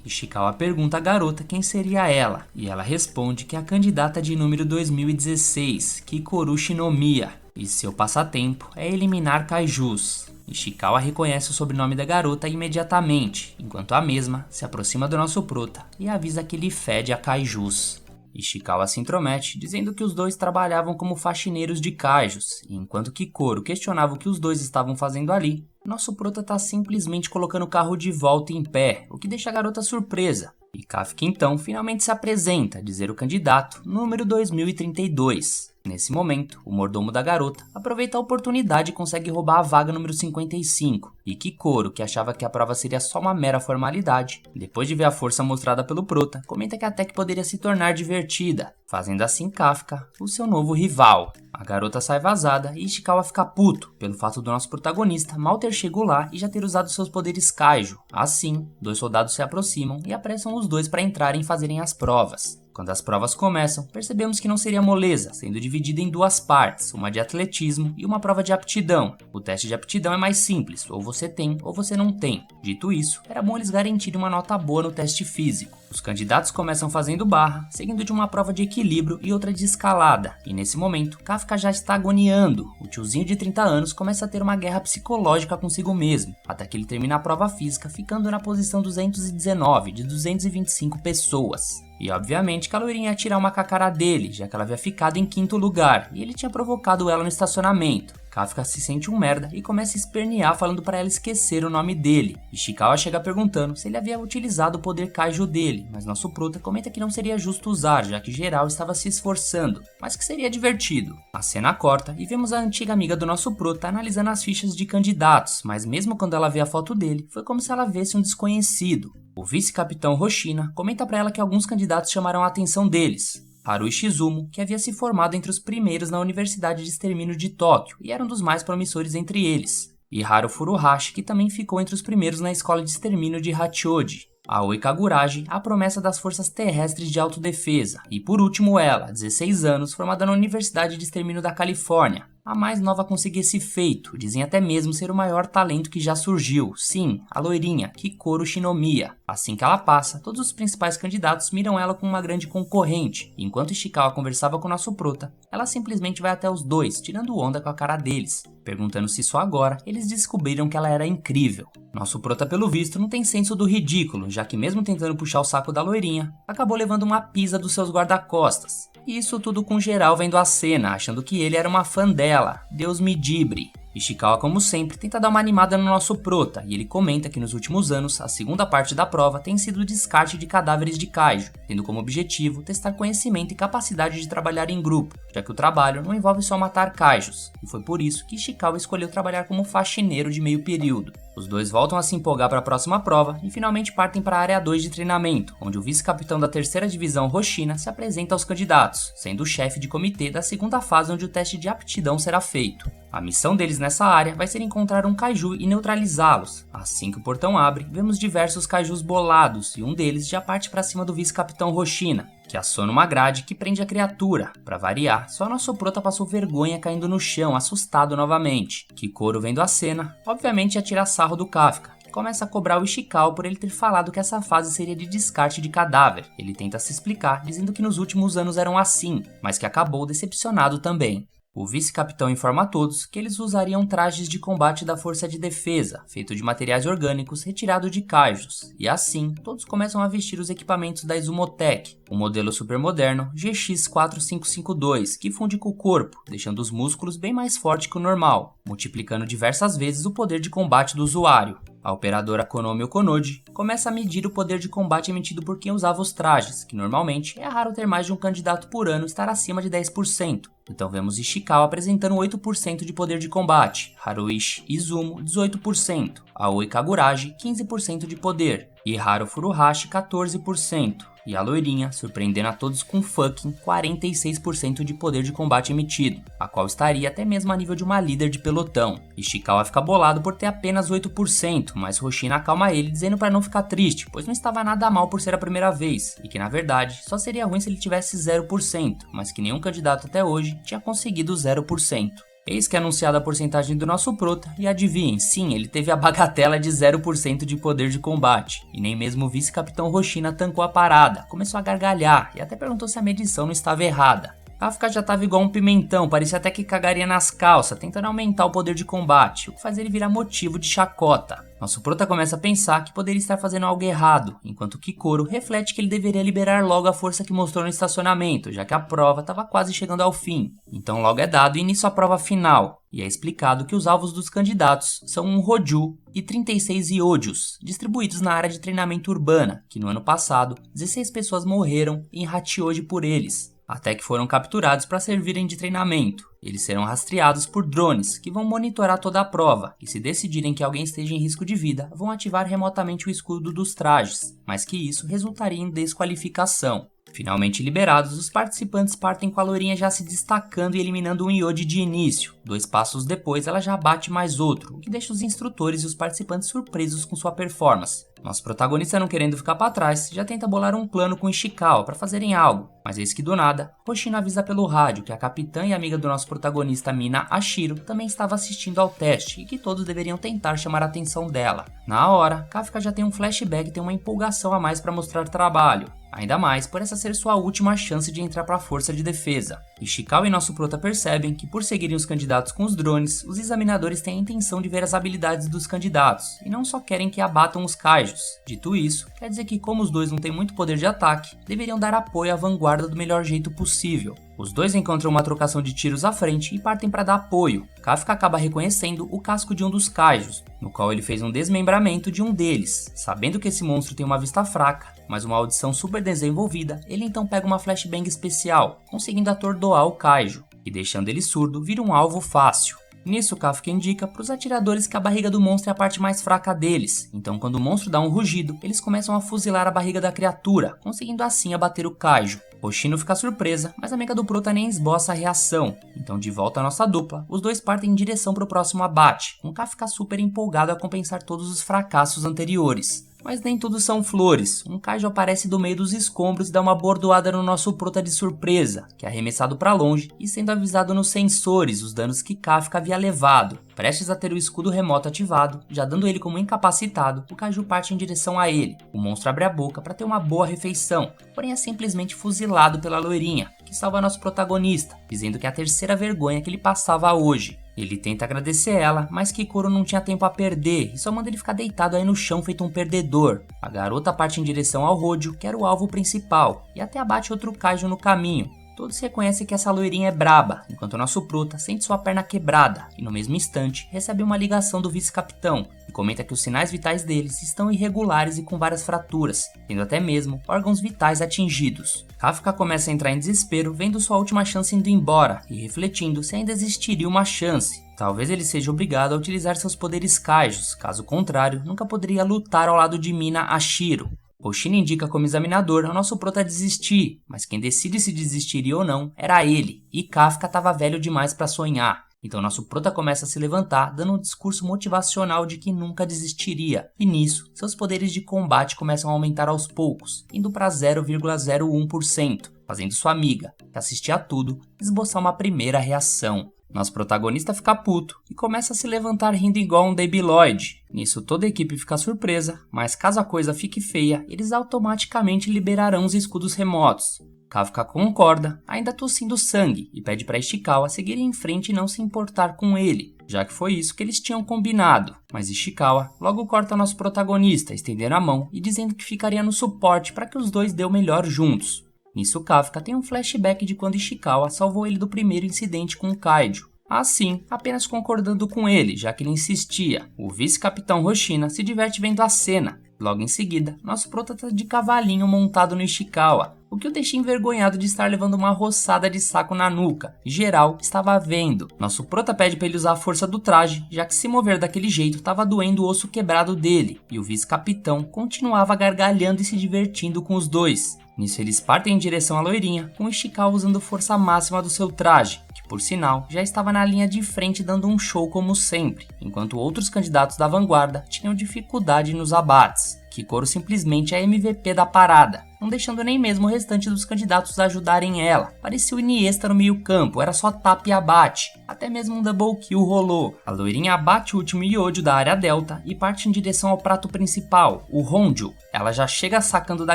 A: Ishikawa pergunta à garota quem seria ela, e ela responde que é a candidata de número 2016, Kikoru Shinomiya, e seu passatempo é eliminar kaijus. Ishikawa reconhece o sobrenome da garota imediatamente, enquanto a mesma se aproxima do nosso prota e avisa que ele fede a kaijus. Ishikawa se intromete, dizendo que os dois trabalhavam como faxineiros de kaijus, e enquanto Kikoru questionava o que os dois estavam fazendo ali, nosso prota está simplesmente colocando o carro de volta em pé, o que deixa a garota surpresa. E Kafka então finalmente se apresenta, a dizer o candidato número 2032. Nesse momento, o mordomo da garota aproveita a oportunidade e consegue roubar a vaga número 55, e Kikoru, que achava que a prova seria só uma mera formalidade, depois de ver a força mostrada pelo prota, comenta que até que poderia se tornar divertida, fazendo assim Kafka o seu novo rival. A garota sai vazada e Ishikawa fica puto pelo fato do nosso protagonista mal ter chegado lá e já ter usado seus poderes kaiju. Assim, dois soldados se aproximam e apressam os dois para entrarem e fazerem as provas. Quando as provas começam, percebemos que não seria moleza, sendo dividida em duas partes, uma de atletismo e uma prova de aptidão. O teste de aptidão é mais simples, ou você tem ou você não tem. Dito isso, era bom eles garantirem uma nota boa no teste físico. Os candidatos começam fazendo barra, seguindo de uma prova de equilíbrio e outra de escalada, e nesse momento, Kafka já está agoniando. O tiozinho de 30 anos começa a ter uma guerra psicológica consigo mesmo, até que ele termina a prova física ficando na posição 219 de 225 pessoas. E obviamente que a loirinha ia tirar uma com a cara dele, já que ela havia ficado em 5º lugar, e ele tinha provocado ela no estacionamento. Kafka se sente um merda e começa a espernear falando para ela esquecer o nome dele. Ishikawa chega perguntando se ele havia utilizado o poder kaiju dele, mas nosso prota comenta que não seria justo usar, já que geral estava se esforçando, mas que seria divertido. A cena corta e vemos a antiga amiga do nosso prota analisando as fichas de candidatos, mas mesmo quando ela vê a foto dele, foi como se ela visse um desconhecido. O vice-capitão Hoshina comenta para ela que alguns candidatos chamaram a atenção deles. Haru Shizumo, que havia se formado entre os primeiros na Universidade de Extermínio de Tóquio e era um dos mais promissores entre eles. E Haru Furuhashi, que também ficou entre os primeiros na Escola de Extermínio de Hachioji. Aoi Kagurashi, a promessa das Forças Terrestres de Autodefesa. E por último ela, 16 anos, formada na Universidade de Extermínio da Califórnia. A mais nova a conseguir esse feito, dizem até mesmo ser o maior talento que já surgiu. Sim, a loirinha, Kikoru Shinomiya. Assim que ela passa, todos os principais candidatos miram ela como uma grande concorrente. E enquanto Ishikawa conversava com o nosso prota, ela simplesmente vai até os dois, tirando onda com a cara deles, perguntando se só agora eles descobriram que ela era incrível. Nosso prota, pelo visto, não tem senso do ridículo, já que mesmo tentando puxar o saco da loirinha, acabou levando uma pisa dos seus guarda-costas. E isso tudo com geral vendo a cena, achando que ele era uma fã dela. Deus me dibre. Ishikawa, como sempre, tenta dar uma animada no nosso prota, e ele comenta que nos últimos anos, a segunda parte da prova tem sido o descarte de cadáveres de kaiju, tendo como objetivo testar conhecimento e capacidade de trabalhar em grupo, já que o trabalho não envolve só matar kaijus, e foi por isso que Ishikawa escolheu trabalhar como faxineiro de meio período. Os dois voltam a se empolgar para a próxima prova e finalmente partem para a área 2 de treinamento, onde o vice-capitão da 3ª divisão Hoshina se apresenta aos candidatos, sendo o chefe de comitê da segunda fase onde o teste de aptidão será feito. A missão deles nessa área vai ser encontrar um kaiju e neutralizá-los. Assim que o portão abre, vemos diversos kaijus bolados e um deles já parte para cima do vice-capitão Hoshina, que aciona uma grade que prende a criatura. Para variar, só nosso prota passou vergonha caindo no chão, assustado novamente. Kikoru, vendo a cena, obviamente ia tirar sarro do Kafka, que começa a cobrar o Ishikawa por ele ter falado que essa fase seria de descarte de cadáver. Ele tenta se explicar, dizendo que nos últimos anos eram assim, mas que acabou decepcionado também. O vice-capitão informa a todos que eles usariam trajes de combate da Força de Defesa, feito de materiais orgânicos retirados de kaijus, e assim, todos começam a vestir os equipamentos da Izumotech, um modelo supermoderno GX4552, que funde com o corpo, deixando os músculos bem mais fortes que o normal, multiplicando diversas vezes o poder de combate do usuário. A operadora Konomi Okonoji começa a medir o poder de combate emitido por quem usava os trajes, que normalmente é raro ter mais de um candidato por ano estar acima de 10%. Então vemos Ishikawa apresentando 8% de poder de combate, Haruishi Izumo 18%, Aoi Kagurashi 15% de poder e Haru Furuhashi 14%. E a loirinha, surpreendendo a todos com fucking 46% de poder de combate emitido, a qual estaria até mesmo a nível de uma líder de pelotão. Ishikawa fica bolado por ter apenas 8%, mas Hoshino acalma ele dizendo para não ficar triste, pois não estava nada mal por ser a primeira vez, e que na verdade só seria ruim se ele tivesse 0%, mas que nenhum candidato até hoje tinha conseguido 0%. Eis que é anunciada a porcentagem do nosso prota, e adivinhem, sim, ele teve a bagatela de 0% de poder de combate. E nem mesmo o vice-capitão Hoshino tancou a parada, começou a gargalhar e até perguntou se a medição não estava errada. Kafka já estava igual um pimentão, parecia até que cagaria nas calças, tentando aumentar o poder de combate, o que faz ele virar motivo de chacota. Nosso prota começa a pensar que poderia estar fazendo algo errado, enquanto Kikoro reflete que ele deveria liberar logo a força que mostrou no estacionamento, já que a prova estava quase chegando ao fim. Então logo é dado início à prova final, e é explicado que os alvos dos candidatos são um Roju e 36 Iojus, distribuídos na área de treinamento urbana, que no ano passado 16 pessoas morreram em Hachioji por eles, até que foram capturados para servirem de treinamento. Eles serão rastreados por drones, que vão monitorar toda a prova, e se decidirem que alguém esteja em risco de vida, vão ativar remotamente o escudo dos trajes, mas que isso resultaria em desqualificação. Finalmente liberados, os participantes partem com a loirinha já se destacando e eliminando um Ioji de início. 2 passos depois, ela já bate mais outro, o que deixa os instrutores e os participantes surpresos com sua performance. Nosso protagonista, não querendo ficar para trás, já tenta bolar um plano com Ishikawa para fazerem algo, mas eis que do nada, Hoshino avisa pelo rádio que a capitã e amiga do nosso protagonista, Mina Ashiro, também estava assistindo ao teste e que todos deveriam tentar chamar a atenção dela. Na hora, Kafka já tem um flashback e tem uma empolgação a mais para mostrar trabalho. Ainda mais por essa ser sua última chance de entrar para a força de defesa. Ishikawa e nosso prota percebem que por seguirem os candidatos com os drones, os examinadores têm a intenção de ver as habilidades dos candidatos, e não só querem que abatam os kaijus. Dito isso, quer dizer que como os dois não têm muito poder de ataque, deveriam dar apoio à vanguarda do melhor jeito possível. Os dois encontram uma trocação de tiros à frente e partem para dar apoio. Kafka acaba reconhecendo o casco de um dos kaijus, no qual ele fez um desmembramento de um deles. Sabendo que esse monstro tem uma vista fraca, mas uma audição super desenvolvida, ele então pega uma flashbang especial, conseguindo atordoar o kaiju, e deixando ele surdo, vira um alvo fácil. Nisso, Kafka indica para os atiradores que a barriga do monstro é a parte mais fraca deles, então quando o monstro dá um rugido, eles começam a fuzilar a barriga da criatura, conseguindo assim abater o kaiju. Hoshino fica surpresa, mas a amiga do prota nem esboça a reação. Então, de volta à nossa dupla, os dois partem em direção para o próximo abate, com Kafka super empolgado a compensar todos os fracassos anteriores. Mas nem tudo são flores. Um kaiju aparece do meio dos escombros e dá uma bordoada no nosso prota de surpresa, que é arremessado para longe e sendo avisado nos sensores os danos que Kafka havia levado. Prestes a ter o escudo remoto ativado, já dando ele como incapacitado, o kaiju parte em direção a ele. O monstro abre a boca para ter uma boa refeição, porém é simplesmente fuzilado pela loirinha, que salva nosso protagonista, dizendo que é a terceira vergonha que ele passava hoje. Ele tenta agradecer ela, mas Kikoro não tinha tempo a perder e só manda ele ficar deitado aí no chão feito um perdedor. A garota parte em direção ao Rojo, que era o alvo principal, e até abate outro kaiju no caminho. Todos reconhecem que essa loirinha é braba, enquanto o nosso prota sente sua perna quebrada e no mesmo instante recebe uma ligação do vice-capitão, que comenta que os sinais vitais deles estão irregulares e com várias fraturas, tendo até mesmo órgãos vitais atingidos. Kafka começa a entrar em desespero vendo sua última chance indo embora e refletindo se ainda existiria uma chance. Talvez ele seja obrigado a utilizar seus poderes kaijus, caso contrário, nunca poderia lutar ao lado de Mina Ashiro. Hoshino indica como examinador ao nosso prota desistir, mas quem decide se desistiria ou não era ele, e Kafka estava velho demais para sonhar. Então nosso prota começa a se levantar, dando um discurso motivacional de que nunca desistiria, e nisso, seus poderes de combate começam a aumentar aos poucos, indo para 0,01%, fazendo sua amiga, que assistia a tudo, esboçar uma primeira reação. Nosso protagonista fica puto e começa a se levantar rindo igual um debiloide. Nisso toda a equipe fica surpresa, mas caso a coisa fique feia, eles automaticamente liberarão os escudos remotos. Kafka concorda, ainda tossindo sangue, e pede para Ishikawa seguir em frente e não se importar com ele, já que foi isso que eles tinham combinado. Mas Ishikawa logo corta nosso protagonista, estendendo a mão e dizendo que ficaria no suporte para que os dois dêem o melhor juntos. Nisso, Kafka tem um flashback de quando Ishikawa salvou ele do primeiro incidente com o Kaiju. Assim, apenas concordando com ele, já que ele insistia. O vice-capitão Hoshina se diverte vendo a cena. Logo em seguida, nosso prota tá de cavalinho montado no Ishikawa, o que o deixa envergonhado de estar levando uma roçada de saco na nuca. Geral estava vendo. Nosso prota pede para ele usar a força do traje, já que se mover daquele jeito estava doendo o osso quebrado dele, e o vice-capitão continuava gargalhando e se divertindo com os dois. Nisso eles partem em direção à loirinha, com Ishikawa usando força máxima do seu traje, que por sinal já estava na linha de frente dando um show como sempre, enquanto outros candidatos da vanguarda tinham dificuldade nos abates. Kikoro simplesmente é MVP da parada, não deixando nem mesmo o restante dos candidatos ajudarem ela. Parecia o Iniesta no meio campo, era só tapa e abate. Até mesmo um double kill rolou. A loirinha abate o último Yojo da área delta e parte em direção ao prato principal, o Honju. Ela já chega sacando da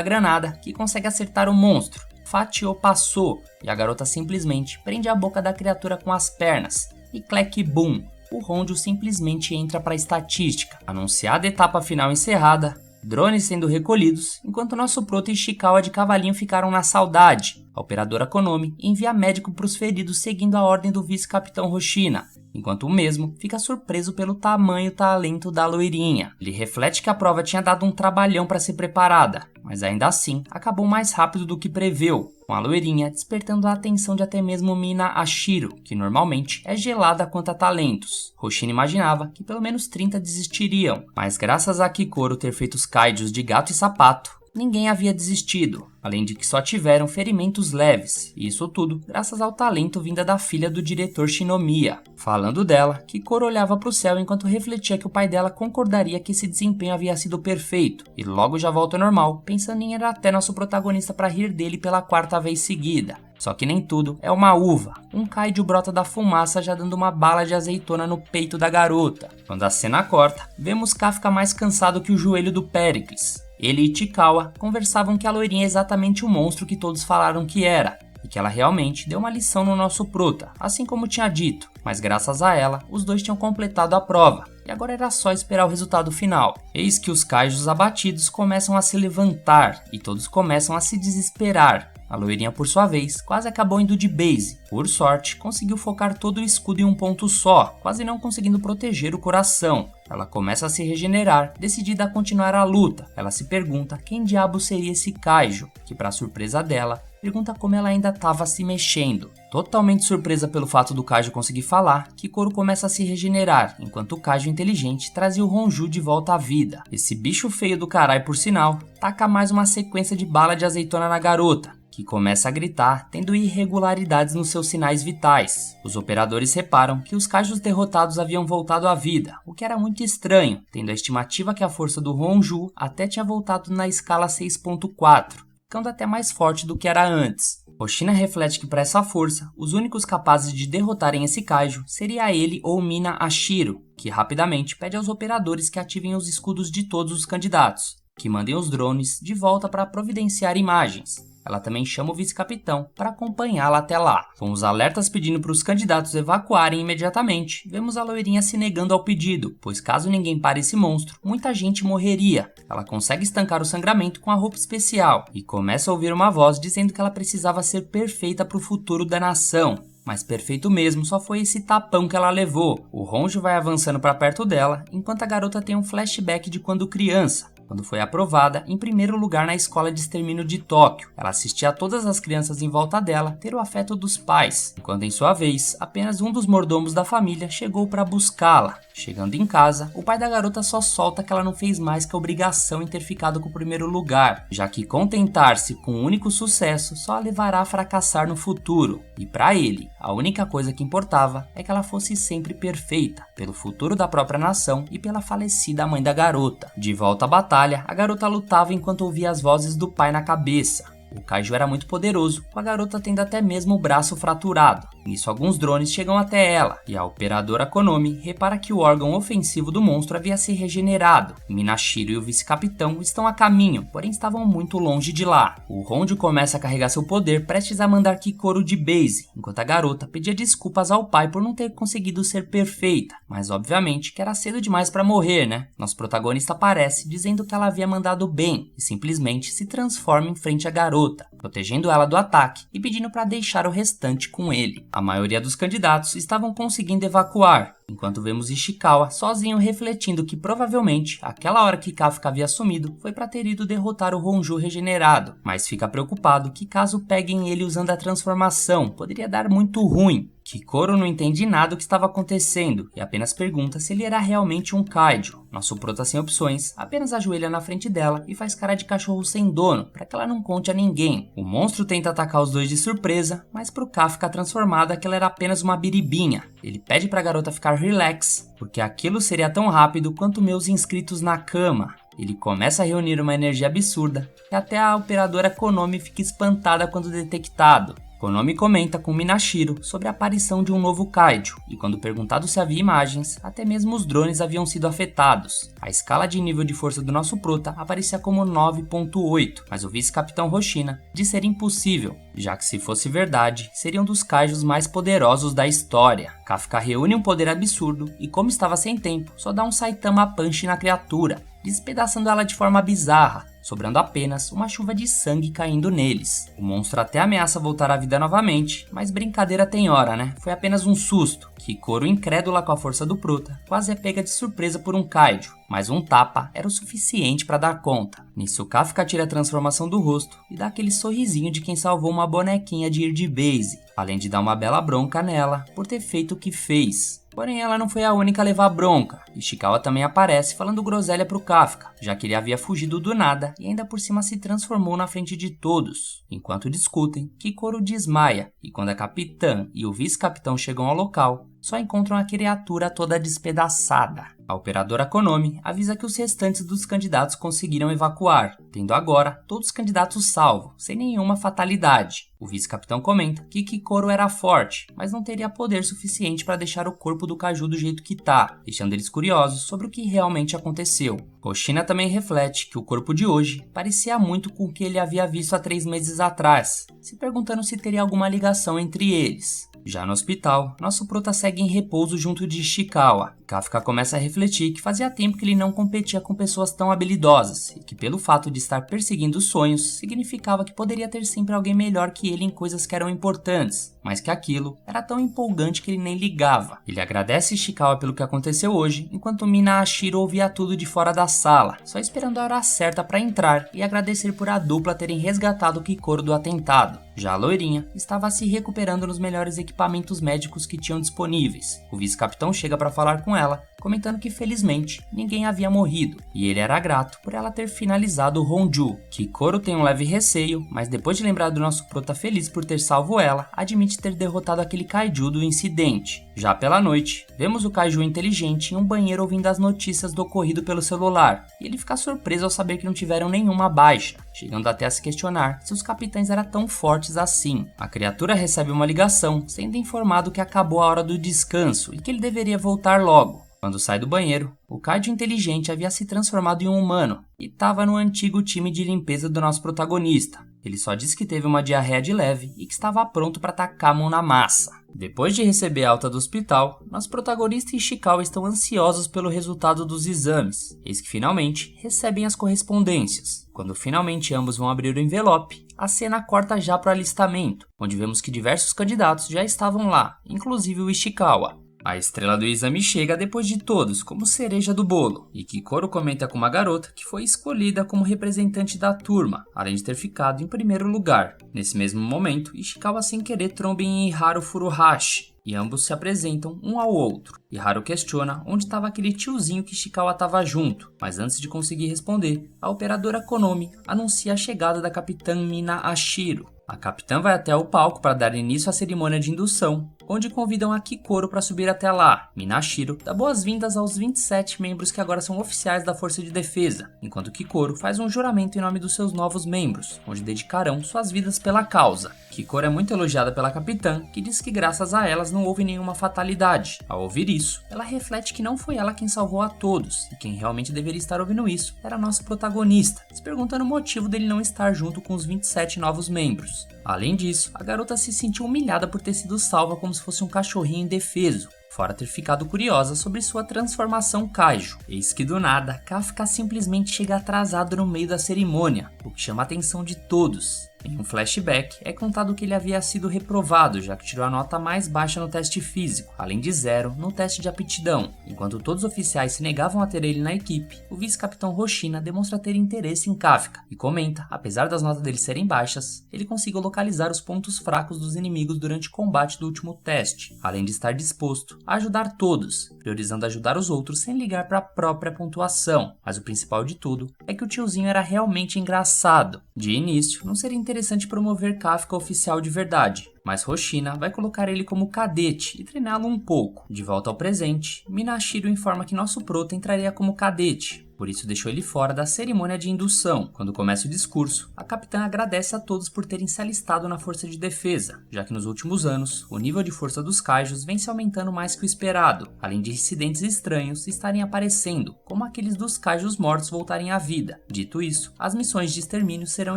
A: granada, que consegue acertar o monstro. Fatiou passou, e a garota simplesmente prende a boca da criatura com as pernas. E clec boom, o Honju simplesmente entra para a estatística. Anunciada a etapa final encerrada, drones sendo recolhidos, enquanto nosso prota e Ishikawa de cavalinho ficaram na saudade. A operadora Konomi envia médico para os feridos seguindo a ordem do vice-capitão Hoshina, enquanto o mesmo fica surpreso pelo tamanho e talento da loirinha. Ele reflete que a prova tinha dado um trabalhão para ser preparada, mas ainda assim acabou mais rápido do que preveu, com a loirinha despertando a atenção de até mesmo Mina Ashiro, que normalmente é gelada quanto a talentos. Hoshina imaginava que pelo menos 30 desistiriam, mas graças a Kikoro ter feito os kaijus de gato e sapato, ninguém havia desistido, além de que só tiveram ferimentos leves, e isso tudo graças ao talento vinda da filha do diretor Shinomiya. Falando dela, Kikoro olhava para o céu enquanto refletia que o pai dela concordaria que esse desempenho havia sido perfeito, e logo já volta ao normal, pensando em ir até nosso protagonista para rir dele pela 4ª vez seguida. Só que nem tudo é uma uva. Um kaiju brota da fumaça já dando uma bala de azeitona no peito da garota. Quando a cena corta, vemos Kafka mais cansado que o joelho do Péricles. Ele e Chikawa conversavam que a loirinha é exatamente o monstro que todos falaram que era, e que ela realmente deu uma lição no nosso prota, assim como tinha dito, mas graças a ela, os dois tinham completado a prova, e agora era só esperar o resultado final. Eis que os kaijus abatidos começam a se levantar, e todos começam a se desesperar. A loirinha, por sua vez, quase acabou indo de base. Por sorte, conseguiu focar todo o escudo em um ponto só, quase não conseguindo proteger o coração. Ela começa a se regenerar, decidida a continuar a luta. Ela se pergunta quem diabo seria esse kaiju, que para surpresa dela, pergunta como ela ainda estava se mexendo. Totalmente surpresa pelo fato do kaiju conseguir falar, Kikoro começa a se regenerar, enquanto o kaiju inteligente trazia o Honju de volta à vida. Esse bicho feio do caralho, por sinal, taca mais uma sequência de bala de azeitona na garota, que começa a gritar, tendo irregularidades nos seus sinais vitais. Os operadores reparam que os kaijus derrotados haviam voltado à vida, o que era muito estranho, tendo a estimativa que a força do Honju até tinha voltado na escala 6.4, ficando até mais forte do que era antes. Hoshina reflete que para essa força, os únicos capazes de derrotarem esse kaiju seria ele ou Mina Ashiro, que rapidamente pede aos operadores que ativem os escudos de todos os candidatos, que mandem os drones de volta para providenciar imagens. Ela também chama o vice-capitão para acompanhá-la até lá. Com os alertas pedindo para os candidatos evacuarem imediatamente, vemos a loirinha se negando ao pedido, pois caso ninguém pare esse monstro, muita gente morreria. Ela consegue estancar o sangramento com a roupa especial e começa a ouvir uma voz dizendo que ela precisava ser perfeita para o futuro da nação. Mas perfeito mesmo só foi esse tapão que ela levou. O Honju vai avançando para perto dela, enquanto a garota tem um flashback de quando criança, quando foi aprovada em primeiro lugar na escola de extermínio de Tóquio. Ela assistia a todas as crianças em volta dela ter o afeto dos pais, enquanto em sua vez, apenas um dos mordomos da família chegou para buscá-la. Chegando em casa, o pai da garota só solta que ela não fez mais que a obrigação em ter ficado com o primeiro lugar, já que contentar-se com um único sucesso só a levará a fracassar no futuro. E para ele, a única coisa que importava é que ela fosse sempre perfeita, pelo futuro da própria nação e pela falecida mãe da garota. De volta à batalha, a garota lutava enquanto ouvia as vozes do pai na cabeça. O kaiju era muito poderoso, com a garota tendo até mesmo o braço fraturado. Nisso, alguns drones chegam até ela, e a operadora Konomi repara que o órgão ofensivo do monstro havia se regenerado. Minashiro e o vice-capitão estão a caminho, porém estavam muito longe de lá. O Honjo começa a carregar seu poder, prestes a mandar Kikoro de base, enquanto a garota pedia desculpas ao pai por não ter conseguido ser perfeita, mas obviamente que era cedo demais para morrer, né? Nosso protagonista aparece dizendo que ela havia mandado bem e simplesmente se transforma em frente à garota, protegendo ela do ataque e pedindo para deixar o restante com ele. A maioria dos candidatos estavam conseguindo evacuar, enquanto vemos Ishikawa sozinho refletindo que provavelmente aquela hora que Kafka havia sumido foi para ter ido derrotar o Honjo regenerado, mas fica preocupado que caso peguem ele usando a transformação, poderia dar muito ruim. Kikoro não entende nada do que estava acontecendo e apenas pergunta se ele era realmente um kaiju. Nosso prota sem opções apenas ajoelha na frente dela e faz cara de cachorro sem dono para que ela não conte a ninguém. O monstro tenta atacar os dois de surpresa, mas pro Kafka transformada aquela era apenas uma biribinha. Ele pede pra garota ficar relax, porque aquilo seria tão rápido quanto meus inscritos na cama. Ele começa a reunir uma energia absurda e até a operadora Konomi fica espantada quando detectado. Konomi comenta com Minashiro sobre a aparição de um novo kaiju, e quando perguntado se havia imagens, até mesmo os drones haviam sido afetados. A escala de nível de força do nosso prota aparecia como 9.8, mas o vice-capitão Hoshina diz ser impossível, já que se fosse verdade, seria um dos kaijus mais poderosos da história. Kafka reúne um poder absurdo e, como estava sem tempo, só dá um Saitama Punch na criatura, despedaçando ela de forma bizarra, sobrando apenas uma chuva de sangue caindo neles. O monstro até ameaça voltar à vida novamente, mas brincadeira tem hora, né? Foi apenas um susto. Kikoro, incrédula com a força do prota, quase é pega de surpresa por um kaiju, mas um tapa era o suficiente para dar conta. Nisso, Kafka tira a transformação do rosto e dá aquele sorrisinho de quem salvou uma bonequinha de ir de base, além de dar uma bela bronca nela por ter feito o que fez. Porém, ela não foi a única a levar bronca. Ishikawa também aparece falando groselha pro Kafka, já que ele havia fugido do nada e ainda por cima se transformou na frente de todos. Enquanto discutem, Kikoro desmaia, e quando a capitã e o vice-capitão chegam ao local, só encontram a criatura toda despedaçada. A operadora Konomi avisa que os restantes dos candidatos conseguiram evacuar, tendo agora todos os candidatos salvos, sem nenhuma fatalidade. O vice-capitão comenta que Kikoro era forte, mas não teria poder suficiente para deixar o corpo do kaiju do jeito que tá, deixando eles curiosos sobre o que realmente aconteceu. Hoshina também reflete que o corpo de hoje parecia muito com o que ele havia visto há 3 meses atrás, se perguntando se teria alguma ligação entre eles. Já no hospital, nosso prota segue em repouso junto de Ishikawa. Kafka começa a refletir que fazia tempo que ele não competia com pessoas tão habilidosas e que pelo fato de estar perseguindo os sonhos, significava que poderia ter sempre alguém melhor que ele em coisas que eram importantes, mas que aquilo era tão empolgante que ele nem ligava. Ele agradece Ishikawa pelo que aconteceu hoje, enquanto Minashiro ouvia tudo de fora da sala, só esperando a hora certa para entrar e agradecer por a dupla terem resgatado Kikoro do atentado. Já a loirinha estava se recuperando nos melhores equipamentos médicos que tinham disponíveis. O vice-capitão chega para falar com ela, comentando que felizmente ninguém havia morrido, e ele era grato por ela ter finalizado o Honju. Kikoro tem um leve receio, mas depois de lembrar do nosso prota feliz por ter salvo ela, admite ter derrotado aquele kaiju do incidente. Já pela noite, vemos o kaiju inteligente em um banheiro ouvindo as notícias do ocorrido pelo celular, e ele fica surpreso ao saber que não tiveram nenhuma baixa, chegando até a se questionar se os capitães eram tão fortes assim. A criatura recebe uma ligação, sendo informado que acabou a hora do descanso e que ele deveria voltar logo. Quando sai do banheiro, o kaiju inteligente havia se transformado em um humano e estava no antigo time de limpeza do nosso protagonista. Ele só disse que teve uma diarreia de leve e que estava pronto para tacar a mão na massa. Depois de receber a alta do hospital, nosso protagonista e Ishikawa estão ansiosos pelo resultado dos exames. Eis que finalmente recebem as correspondências. Quando finalmente ambos vão abrir o envelope, a cena corta já para o alistamento, onde vemos que diversos candidatos já estavam lá, inclusive o Ishikawa. A estrela do exame chega depois de todos, como cereja do bolo, e Kikoro comenta com uma garota que foi escolhida como representante da turma, além de ter ficado em primeiro lugar. Nesse mesmo momento, Ishikawa sem querer tromba em Iharu Furuhashi, e ambos se apresentam um ao outro. Iharu questiona onde estava aquele tiozinho que Ishikawa estava junto, mas antes de conseguir responder, a operadora Konomi anuncia a chegada da capitã Mina Ashiro. A capitã vai até o palco para dar início à cerimônia de indução, onde convidam a Kikoro para subir até lá. Minashiro dá boas-vindas aos 27 membros que agora são oficiais da Força de Defesa, enquanto Kikoro faz um juramento em nome dos seus novos membros, onde dedicarão suas vidas pela causa. Kikoro é muito elogiada pela capitã, que diz que graças a elas não houve nenhuma fatalidade. Ao ouvir isso, ela reflete que não foi ela quem salvou a todos, e quem realmente deveria estar ouvindo isso era nosso protagonista, se perguntando o motivo dele não estar junto com os 27 novos membros. Além disso, a garota se sentiu humilhada por ter sido salva como se fosse um cachorrinho indefeso, fora ter ficado curiosa sobre sua transformação Kaiju. Eis que do nada, Kafka simplesmente chega atrasado no meio da cerimônia, o que chama a atenção de todos. Em um flashback, é contado que ele havia sido reprovado, já que tirou a nota mais baixa no teste físico, além de 0 no teste de aptidão. Enquanto todos os oficiais se negavam a ter ele na equipe, o vice-capitão Hoshina demonstra ter interesse em Kafka e comenta, apesar das notas dele serem baixas, ele conseguiu localizar os pontos fracos dos inimigos durante o combate do último teste, além de estar disposto a ajudar todos, priorizando ajudar os outros sem ligar para a própria pontuação. Mas o principal de tudo é que o tiozinho era realmente engraçado. De início, não seria interessante promover Kafka oficial de verdade, mas Hoshina vai colocar ele como cadete e treiná-lo um pouco. De volta ao presente, Minashiro informa que nosso prota entraria como cadete, por isso deixou ele fora da cerimônia de indução. Quando começa o discurso, a capitã agradece a todos por terem se alistado na força de defesa, já que nos últimos anos, o nível de força dos Kaijus vem se aumentando mais que o esperado, além de incidentes estranhos estarem aparecendo, como aqueles dos Kaijus mortos voltarem à vida. Dito isso, as missões de extermínio serão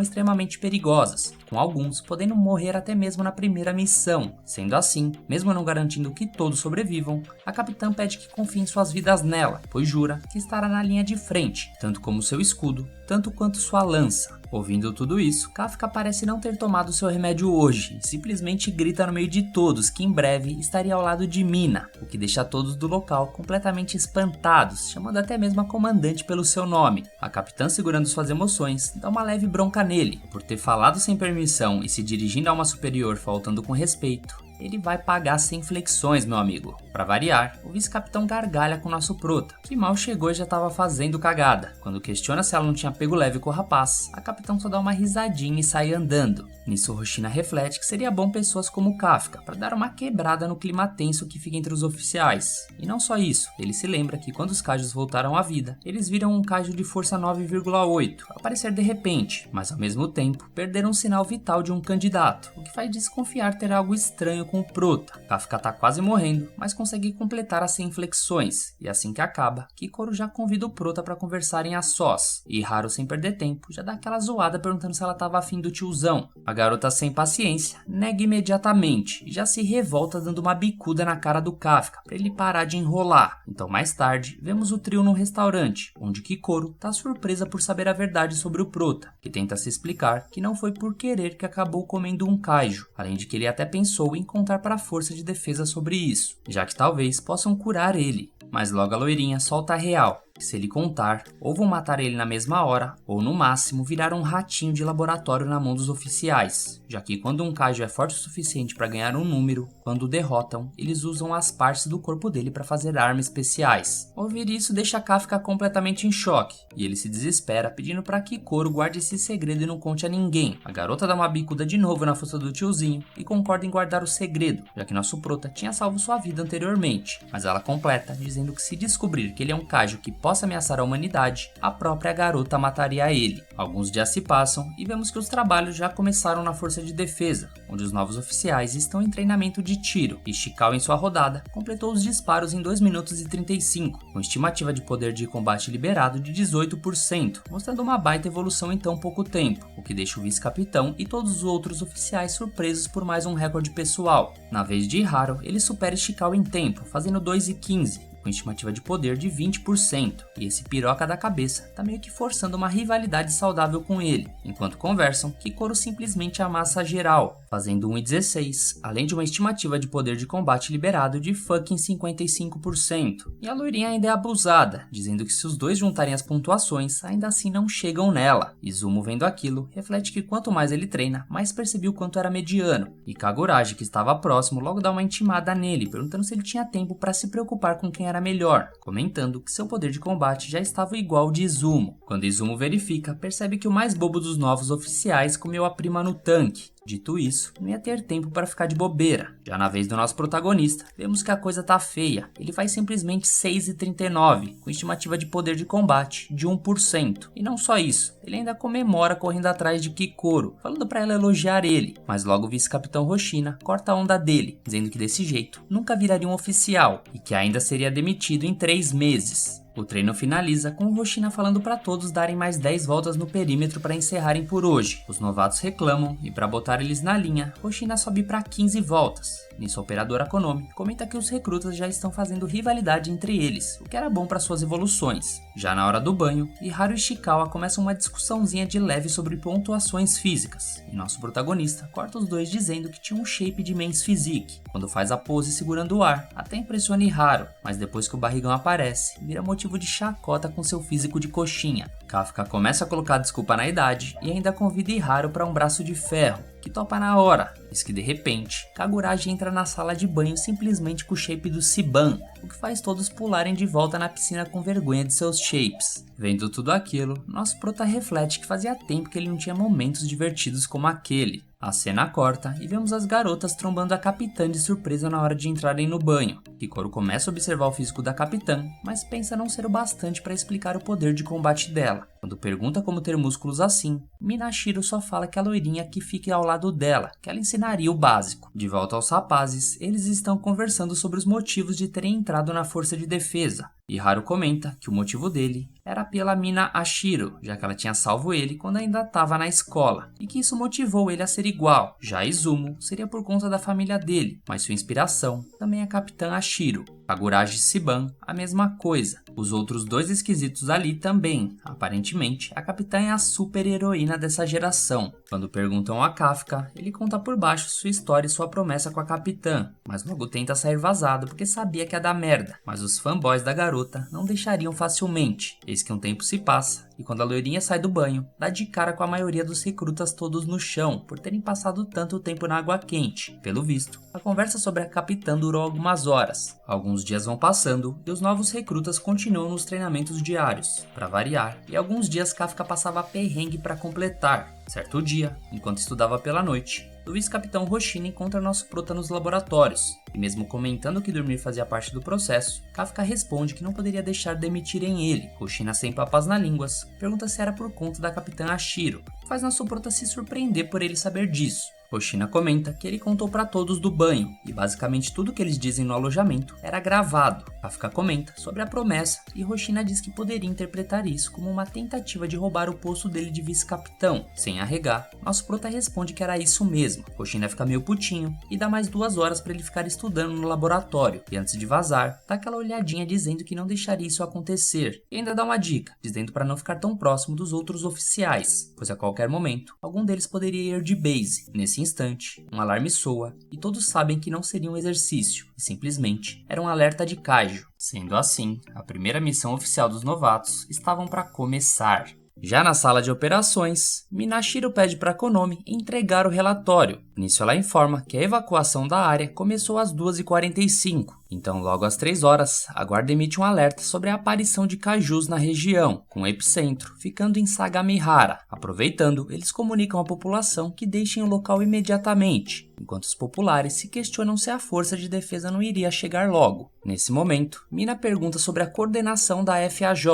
A: extremamente perigosas, com alguns podendo morrer até mesmo na primeira missão. Sendo assim, mesmo não garantindo que todos sobrevivam, a capitã pede que confiem suas vidas nela, pois jura que estará na linha de frente, tanto como seu escudo, tanto quanto sua lança. Ouvindo tudo isso, Kafka parece não ter tomado seu remédio hoje, e simplesmente grita no meio de todos que em breve estaria ao lado de Mina, o que deixa todos do local completamente espantados, chamando até mesmo a comandante pelo seu nome. A capitã, segurando suas emoções, dá uma leve bronca nele, por ter falado sem permissão e se dirigindo a uma superior faltando com respeito. Ele vai pagar sem flexões, meu amigo. Pra variar, o vice-capitão gargalha com nosso prota, que mal chegou e já tava fazendo cagada. Quando questiona se ela não tinha pego leve com o rapaz, a capitã só dá uma risadinha e sai andando. Nisso, Hoshina reflete que seria bom pessoas como Kafka, pra dar uma quebrada no clima tenso que fica entre os oficiais. E não só isso, ele se lembra que quando os Kaijus voltaram à vida, eles viram um Kaiju de força 9,8 aparecer de repente, mas ao mesmo tempo perderam um sinal vital de um candidato, o que faz desconfiar ter algo estranho com o prota. Kafka tá quase morrendo, mas consegue completar as 100 flexões, e assim que acaba, Kikoro já convida o prota para conversarem a sós, e Haru, sem perder tempo, já dá aquela zoada perguntando se ela tava afim do tiozão. A garota, sem paciência, nega imediatamente, e já se revolta dando uma bicuda na cara do Kafka para ele parar de enrolar. Então mais tarde, vemos o trio num restaurante, onde Kikoro tá surpresa por saber a verdade sobre o prota, que tenta se explicar que não foi por querer que acabou comendo um kaiju, além de que ele até pensou em contar para a força de defesa sobre isso, já que talvez possam curar ele. Mas logo a loirinha solta a real, que se ele contar, ou vão matar ele na mesma hora, ou no máximo virar um ratinho de laboratório na mão dos oficiais, já que quando um kaiju é forte o suficiente para ganhar um número, quando o derrotam, eles usam as partes do corpo dele para fazer armas especiais. Ouvir isso deixa Kafka completamente em choque, e ele se desespera pedindo para que Kikoro guarde esse segredo e não conte a ninguém. A garota dá uma bicuda de novo na força do tiozinho e concorda em guardar o segredo, já que nosso prota tinha salvo sua vida anteriormente, mas ela completa dizendo que se descobrir que ele é um kaiju que possa ameaçar a humanidade, a própria garota mataria ele. Alguns dias se passam e vemos que os trabalhos já começaram na força de defesa, onde os novos oficiais estão em treinamento de tiro, e Shikao em sua rodada completou os disparos em 2 minutos e 35, com estimativa de poder de combate liberado de 18%, mostrando uma baita evolução em tão pouco tempo, o que deixa o vice-capitão e todos os outros oficiais surpresos por mais um recorde pessoal. Na vez de Haru, ele supera Shikao em tempo, fazendo 2:15, com estimativa de poder de 20%, e esse piroca da cabeça tá meio que forçando uma rivalidade saudável com ele. Enquanto conversam, Kikoro simplesmente amassa geral, fazendo 1:16, além de uma estimativa de poder de combate liberado de fucking 55%. E a loirinha ainda é abusada, dizendo que se os dois juntarem as pontuações, ainda assim não chegam nela. Izumo, vendo aquilo, reflete que quanto mais ele treina, mais percebeu quanto era mediano, e Kagurashi, que estava próximo, logo dá uma intimada nele, perguntando se ele tinha tempo para se preocupar com quem era melhor, comentando que seu poder de combate já estava igual ao de Izumo. Quando Izumo verifica, percebe que o mais bobo dos novos oficiais comeu a prima no tanque. Dito isso, não ia ter tempo para ficar de bobeira. Já na vez do nosso protagonista, vemos que a coisa tá feia. Ele faz simplesmente 6,39, com estimativa de poder de combate de 1%. E não só isso, ele ainda comemora correndo atrás de Kikoro, falando para ela elogiar ele. Mas logo o vice-capitão Hoshina corta a onda dele, dizendo que desse jeito nunca viraria um oficial e que ainda seria demitido em 3 meses. O treino finaliza com o Hoshina falando para todos darem mais 10 voltas no perímetro para encerrarem por hoje. Os novatos reclamam e para botar eles na linha, Hoshina sobe para 15 voltas. Nisso, a operadora Konomi comenta que os recrutas já estão fazendo rivalidade entre eles, o que era bom para suas evoluções. Já na hora do banho, Iharu e Ishikawa começam uma discussãozinha de leve sobre pontuações físicas, e nosso protagonista corta os dois dizendo que tinha um shape de men's physique, quando faz a pose segurando o ar, até impressiona Iharu, mas depois que o barrigão aparece, vira motivo de chacota com seu físico de coxinha. Kafka começa a colocar desculpa na idade e ainda convida Iharu para um braço de ferro, que topa na hora, eis que de repente, Kagurashi entra na sala de banho simplesmente com o shape do Siban, o que faz todos pularem de volta na piscina com vergonha de seus shapes. Vendo tudo aquilo, nosso prota reflete que fazia tempo que ele não tinha momentos divertidos como aquele. A cena corta e vemos as garotas trombando a capitã de surpresa na hora de entrarem no banho. Kikoro começa a observar o físico da capitã, mas pensa não ser o bastante para explicar o poder de combate dela. Quando pergunta como ter músculos assim, Minashiro só fala que a loirinha que fique ao lado dela, que ela ensinaria o básico. De volta aos rapazes, eles estão conversando sobre os motivos de terem entrado na força de defesa. Iharu comenta que o motivo dele era pela mina Ashiro, já que ela tinha salvo ele quando ainda estava na escola, e que isso motivou ele a ser igual. Já Izumo seria por conta da família dele, mas sua inspiração também é a capitã Ashiro. Kagurashi e Siban, a mesma coisa. Os outros dois esquisitos ali também. Aparentemente, a capitã é a super heroína dessa geração. Quando perguntam a Kafka, ele conta por baixo sua história e sua promessa com a capitã, mas logo tenta sair vazado porque sabia que ia dar merda. Mas os fanboys da garota não deixariam facilmente. Eis que um tempo se passa, e quando a loirinha sai do banho, dá de cara com a maioria dos recrutas todos no chão, por terem passado tanto tempo na água quente. Pelo visto, a conversa sobre a capitã durou algumas horas. Alguns dias vão passando, e os novos recrutas continuam nos treinamentos diários, para variar, e alguns dias Kafka passava perrengue para completar. Certo dia, enquanto estudava pela noite, o vice-capitão Hoshina encontra nosso prota nos laboratórios, e mesmo comentando que dormir fazia parte do processo, Kafka responde que não poderia deixar demitirem ele. Hoshina, sem papas na línguas, pergunta se era por conta da capitã Ashiro, faz nosso prota se surpreender por ele saber disso. Hoshina comenta que ele contou para todos do banho, e basicamente tudo que eles dizem no alojamento era gravado. Kafka comenta sobre a promessa, e Hoshina diz que poderia interpretar isso como uma tentativa de roubar o posto dele de vice-capitão. Sem arregar, nosso prota responde que era isso mesmo. Hoshina fica meio putinho, e dá mais 2 horas para ele ficar estudando no laboratório, e antes de vazar, dá aquela olhadinha dizendo que não deixaria isso acontecer, e ainda dá uma dica, dizendo para não ficar tão próximo dos outros oficiais, pois a qualquer momento, algum deles poderia ir de base. Nesse instante, um alarme soa e todos sabem que não seria um exercício, e simplesmente era um alerta de Kaijo. Sendo assim, a primeira missão oficial dos novatos estavam para começar. Já na sala de operações, Minashiro pede para Konomi entregar o relatório. Nisso ela informa que a evacuação da área começou às 2h45. Então, logo às 3 horas, a guarda emite um alerta sobre a aparição de kaijus na região, com o epicentro ficando em Sagamihara. Aproveitando, eles comunicam à população que deixem o local imediatamente, enquanto os populares se questionam se a força de defesa não iria chegar logo. Nesse momento, Mina pergunta sobre a coordenação da FAJ,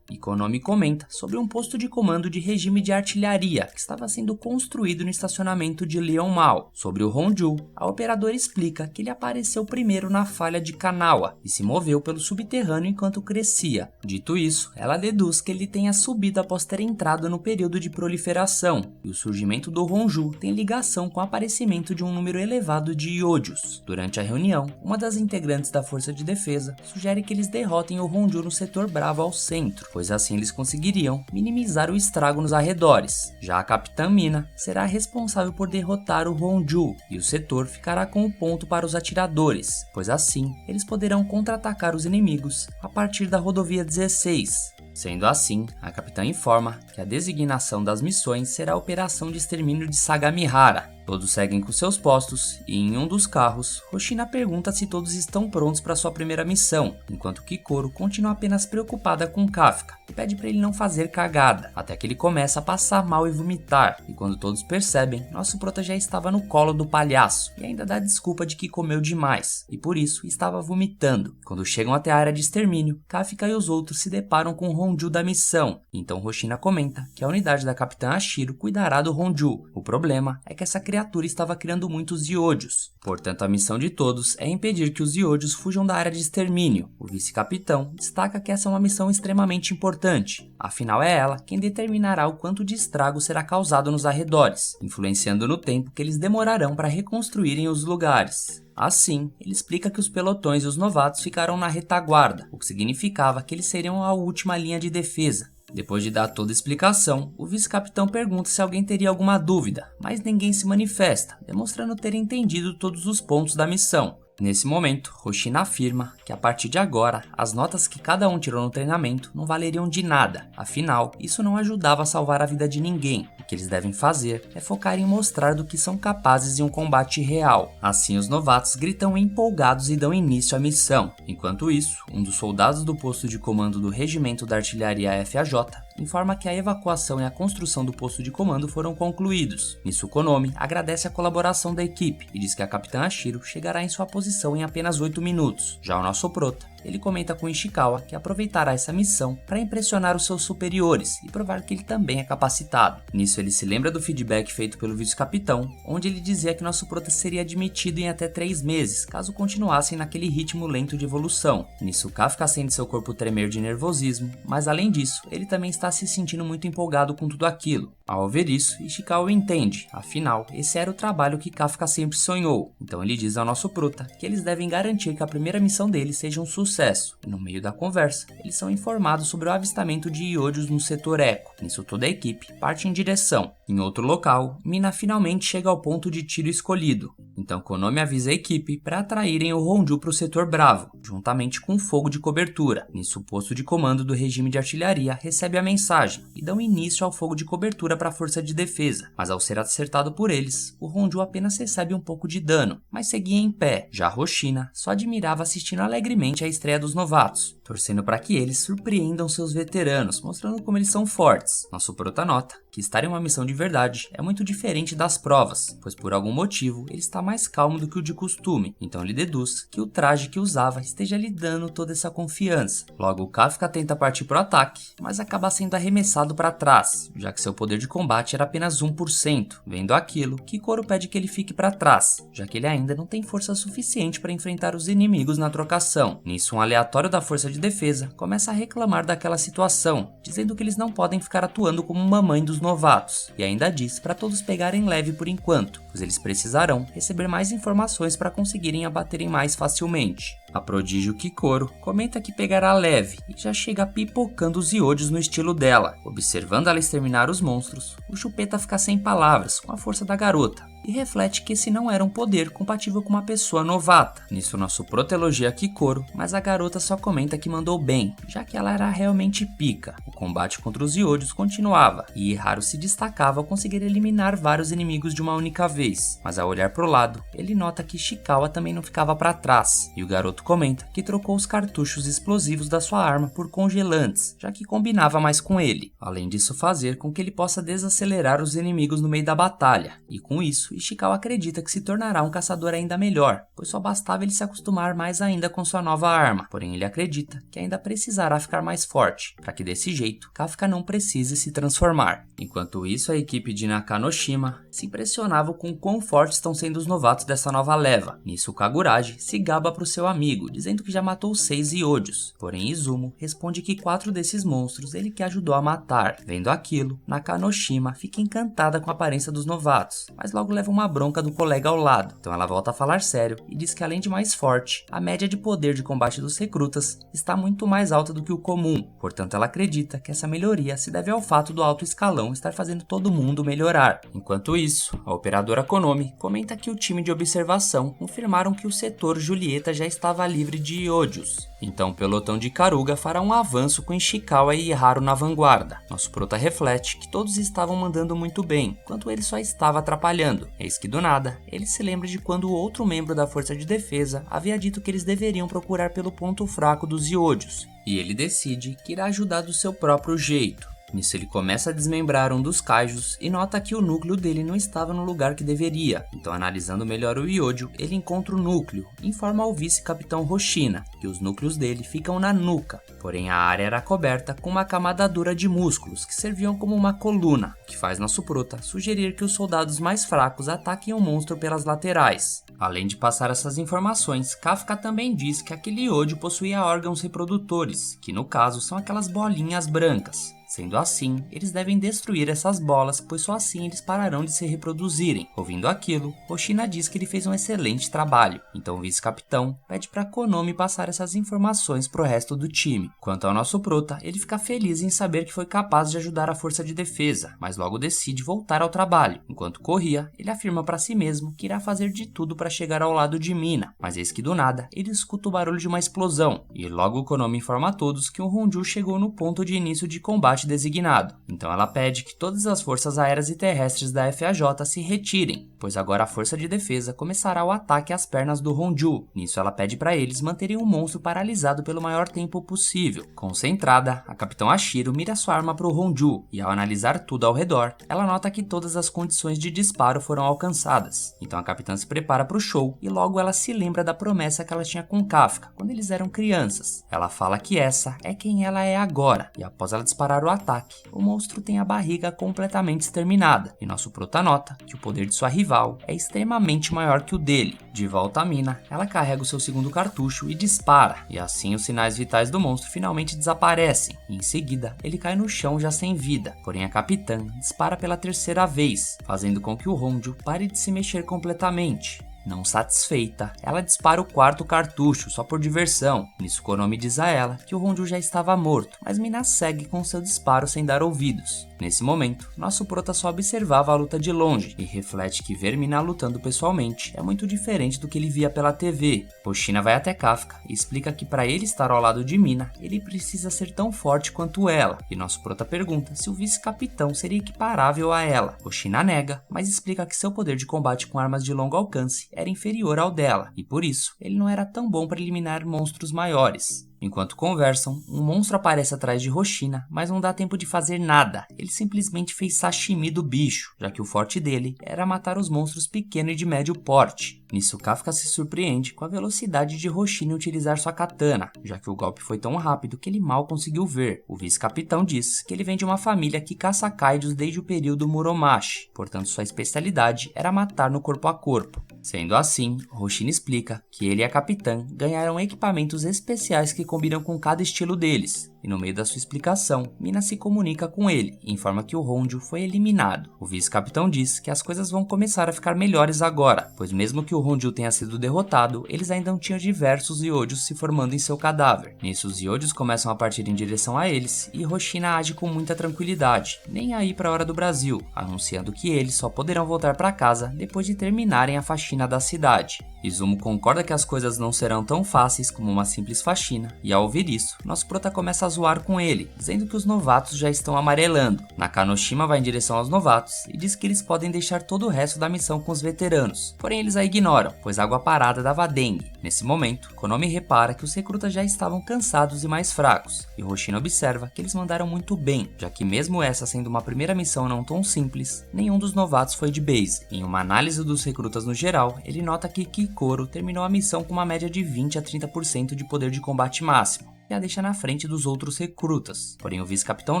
A: e Konomi comenta sobre um posto de comando de regime de artilharia que estava sendo construído no estacionamento de Leon Mall. Sobre o Honju, a operadora explica que ele apareceu primeiro na falha de Kanawa e se moveu pelo subterrâneo enquanto crescia. Dito isso, ela deduz que ele tenha subido após ter entrado no período de proliferação, e o surgimento do Honju tem ligação com o aparecimento de um número elevado de Yojus. Durante a reunião, uma das integrantes da força de defesa sugere que eles derrotem o Honju no setor Bravo ao centro, pois assim eles conseguiriam minimizar o estrago nos arredores. Já a capitã Mina será responsável por derrotar o Honju, e o setor ficará com o ponto para os atiradores, pois assim eles poderão contra-atacar os inimigos a partir da rodovia 16. Sendo assim, a capitã informa que a designação das missões será a Operação de Extermínio de Sagamihara. Todos seguem com seus postos e em um dos carros, Hoshina pergunta se todos estão prontos para sua primeira missão, enquanto Kikoro continua apenas preocupada com Kafka e pede para ele não fazer cagada, até que ele começa a passar mal e vomitar, e quando todos percebem, nosso prota já estava no colo do palhaço e ainda dá desculpa de que comeu demais e por isso estava vomitando. Quando chegam até a área de extermínio, Kafka e os outros se deparam com o Honju da missão, então Hoshina comenta que a unidade da Capitã Ashiro cuidará do Honju. O problema é que essa criatura estava criando muitos Zyojus. Portanto, a missão de todos é impedir que os Zyojus fujam da área de extermínio. O vice-capitão destaca que essa é uma missão extremamente importante, afinal é ela quem determinará o quanto de estrago será causado nos arredores, influenciando no tempo que eles demorarão para reconstruírem os lugares. Assim, ele explica que os pelotões e os novatos ficaram na retaguarda, o que significava que eles seriam a última linha de defesa. Depois de dar toda a explicação, o vice-capitão pergunta se alguém teria alguma dúvida, mas ninguém se manifesta, demonstrando ter entendido todos os pontos da missão. Nesse momento, Hoshina afirma que a partir de agora, as notas que cada um tirou no treinamento não valeriam de nada, afinal, isso não ajudava a salvar a vida de ninguém. O que eles devem fazer é focar em mostrar do que são capazes em um combate real. Assim, os novatos gritam empolgados e dão início à missão. Enquanto isso, um dos soldados do posto de comando do Regimento da Artilharia FAJ informa que a evacuação e a construção do posto de comando foram concluídos. Nisso, Konomi agradece a colaboração da equipe e diz que a Capitã Ashiro chegará em sua posição em apenas 8 minutos. Já o nosso prota, ele comenta com Ishikawa que aproveitará essa missão para impressionar os seus superiores e provar que ele também é capacitado. Nisso, ele se lembra do feedback feito pelo vice-capitão, onde ele dizia que nosso prota seria admitido em até 3 meses, caso continuassem naquele ritmo lento de evolução. Nisso, Kafka sente seu corpo tremer de nervosismo, mas além disso, ele também está se sentindo muito empolgado com tudo aquilo. Ao ver isso, Ishikawa entende, afinal, esse era o trabalho que Kafka sempre sonhou. Então ele diz ao nosso prota que eles devem garantir que a primeira missão deles seja um sucesso. E no meio da conversa, eles são informados sobre o avistamento de Iodios no setor Eco. Nisso, toda a equipe parte em direção. Em outro local, Mina finalmente chega ao ponto de tiro escolhido. Então Konomi avisa a equipe para atraírem o Honju para o setor Bravo, juntamente com o fogo de cobertura. Nisso, o posto de comando do regime de artilharia recebe a mensagem e dão início ao fogo de cobertura para a força de defesa. Mas ao ser acertado por eles, o Honju apenas recebe um pouco de dano, mas seguia em pé. Já Hoshina só admirava assistindo alegremente a estreia dos novatos, torcendo para que eles surpreendam seus veteranos, mostrando como eles são fortes. Nosso prota nota que estar em uma missão de verdade é muito diferente das provas, pois por algum motivo ele está mais calmo do que o de costume, então ele deduz que o traje que usava esteja lhe dando toda essa confiança. Logo, o Kafka tenta partir para o ataque, mas acaba sendo arremessado para trás, já que seu poder de combate era apenas 1%. Vendo aquilo, Kikoro pede que ele fique para trás, já que ele ainda não tem força suficiente para enfrentar os inimigos na trocação. Nisso, um aleatório da força de defesa começa a reclamar daquela situação, dizendo que eles não podem ficar atuando como mamãe dos novatos, e ainda diz para todos pegarem leve por enquanto, pois eles precisarão receber mais informações para conseguirem abaterem mais facilmente. A prodígio Kikoro comenta que pegará leve e já chega pipocando os Iodios no estilo dela. Observando ela exterminar os monstros, o Chupeta fica sem palavras com a força da garota e reflete que esse não era um poder compatível com uma pessoa novata. Nisso, nosso prota elogia Kikoro, mas a garota só comenta que mandou bem, já que ela era realmente pica. O combate contra os Iodios continuava, e Haru se destacava ao conseguir eliminar vários inimigos de uma única vez. Mas ao olhar pro lado, ele nota que Ishikawa também não ficava para trás, e o garoto comenta que trocou os cartuchos explosivos da sua arma por congelantes, já que combinava mais com ele. Além disso, fazer com que ele possa desacelerar os inimigos no meio da batalha, e com isso, Ishikawa acredita que se tornará um caçador ainda melhor, pois só bastava ele se acostumar mais ainda com sua nova arma. Porém, ele acredita que ainda precisará ficar mais forte, para que desse jeito, Kafka não precise se transformar. Enquanto isso, a equipe de Nakanoshima se impressionava com o quão fortes estão sendo os novatos dessa nova leva. Nisso, Kaguraji se gaba para o seu amigo, dizendo que já matou 6 Iodios. Porém, Izumo responde que 4 desses monstros ele que ajudou a matar. Vendo aquilo, Nakanoshima fica encantada com a aparência dos novatos, mas logo leva uma bronca do colega ao lado. Então ela volta a falar sério e diz que além de mais forte, a média de poder de combate dos recrutas está muito mais alta do que o comum. Portanto, ela acredita que essa melhoria se deve ao fato do alto escalão estar fazendo todo mundo melhorar. Enquanto isso, a operadora Konomi comenta que o time de observação confirmaram que o setor Julieta já estava estava livre de iodos. Então o pelotão de Karuga fará um avanço com Ishikawa e Haru na vanguarda. Nosso prota reflete que todos estavam mandando muito bem, enquanto ele só estava atrapalhando. Eis que do nada, ele se lembra de quando o outro membro da força de defesa havia dito que eles deveriam procurar pelo ponto fraco dos iodos. E ele decide que irá ajudar do seu próprio jeito. Nisso ele começa a desmembrar um dos kaijus e nota que o núcleo dele não estava no lugar que deveria. Então, analisando melhor o iodio, ele encontra o núcleo e informa ao vice-capitão Hoshina que os núcleos dele ficam na nuca. Porém, a área era coberta com uma camada dura de músculos que serviam como uma coluna, o que faz nosso prota sugerir que os soldados mais fracos ataquem o monstro pelas laterais. Além de passar essas informações, Kafka também diz que aquele iodio possuía órgãos reprodutores, que no caso são aquelas bolinhas brancas. Sendo assim, eles devem destruir essas bolas, pois só assim eles pararão de se reproduzirem. Ouvindo aquilo, Hoshina diz que ele fez um excelente trabalho, então o vice-capitão pede para Konomi passar essas informações pro resto do time. Quanto ao nosso prota, ele fica feliz em saber que foi capaz de ajudar a força de defesa, mas logo decide voltar ao trabalho. Enquanto corria, ele afirma para si mesmo que irá fazer de tudo para chegar ao lado de Mina, mas eis que do nada, ele escuta o barulho de uma explosão, e logo Konomi informa a todos que o Honju chegou no ponto de início de combate designado. Então ela pede que todas as forças aéreas e terrestres da FAJ se retirem, pois agora a força de defesa começará o ataque às pernas do Honju. Nisso ela pede para eles manterem o monstro paralisado pelo maior tempo possível. Concentrada, a capitão Ashiro mira sua arma para o Honju e ao analisar tudo ao redor, ela nota que todas as condições de disparo foram alcançadas. Então a capitã se prepara para o show e logo ela se lembra da promessa que ela tinha com Kafka quando eles eram crianças. Ela fala que essa é quem ela é agora e após ela disparar o ataque, o monstro tem a barriga completamente exterminada, e nosso prota nota que o poder de sua rival é extremamente maior que o dele. De volta à mina, ela carrega o seu segundo cartucho e dispara, e assim os sinais vitais do monstro finalmente desaparecem, e em seguida ele cai no chão já sem vida. Porém a capitã dispara pela terceira vez, fazendo com que o Honju pare de se mexer completamente. Não satisfeita, ela dispara o quarto cartucho só por diversão. Nisso Konomi diz a ela que o Honju já estava morto, mas Mina segue com seu disparo sem dar ouvidos. Nesse momento, nosso prota só observava a luta de longe e reflete que ver Mina lutando pessoalmente é muito diferente do que ele via pela TV. Hoshina vai até Kafka e explica que para ele estar ao lado de Mina, ele precisa ser tão forte quanto ela, e nosso prota pergunta se o vice-capitão seria equiparável a ela. Hoshina nega, mas explica que seu poder de combate com armas de longo alcance era inferior ao dela, e por isso ele não era tão bom para eliminar monstros maiores. Enquanto conversam, um monstro aparece atrás de Hoshina, mas não dá tempo de fazer nada. Ele simplesmente fez sashimi do bicho, já que o forte dele era matar os monstros pequeno e de médio porte. Nisso, Kafka se surpreende com a velocidade de Hoshina utilizar sua katana, já que o golpe foi tão rápido que ele mal conseguiu ver. O vice-capitão diz que ele vem de uma família que caça kaijus desde o período Muromachi, portanto sua especialidade era matar no corpo a corpo. Sendo assim, Hoshina explica que ele e a capitã ganharam equipamentos especiais que combinam com cada estilo deles, e no meio da sua explicação, Mina se comunica com ele e informa que o Honju foi eliminado. O vice-capitão diz que as coisas vão começar a ficar melhores agora, pois mesmo que o Honju tenha sido derrotado, eles ainda tinham diversos iodos se formando em seu cadáver. Nisso, os iodos começam a partir em direção a eles e Hoshina age com muita tranquilidade, nem aí para a hora do Brasil, anunciando que eles só poderão voltar para casa depois de terminarem a faxina da cidade. Izumo concorda que as coisas não serão tão fáceis como uma simples faxina, e ao ouvir isso, nosso prota começa a zoar com ele, dizendo que os novatos já estão amarelando. Nakanoshima vai em direção aos novatos e diz que eles podem deixar todo o resto da missão com os veteranos, porém eles a ignoram, pois a água parada dava dengue. Nesse momento, Konomi repara que os recrutas já estavam cansados e mais fracos, e Hoshina observa que eles mandaram muito bem, já que mesmo essa sendo uma primeira missão não tão simples, nenhum dos novatos foi de base. Em uma análise dos recrutas no geral, ele nota que Kikoro terminou a missão com uma média de 20 a 30% de poder de combate máximo, e a deixa na frente dos outros recrutas. Porém, o vice-capitão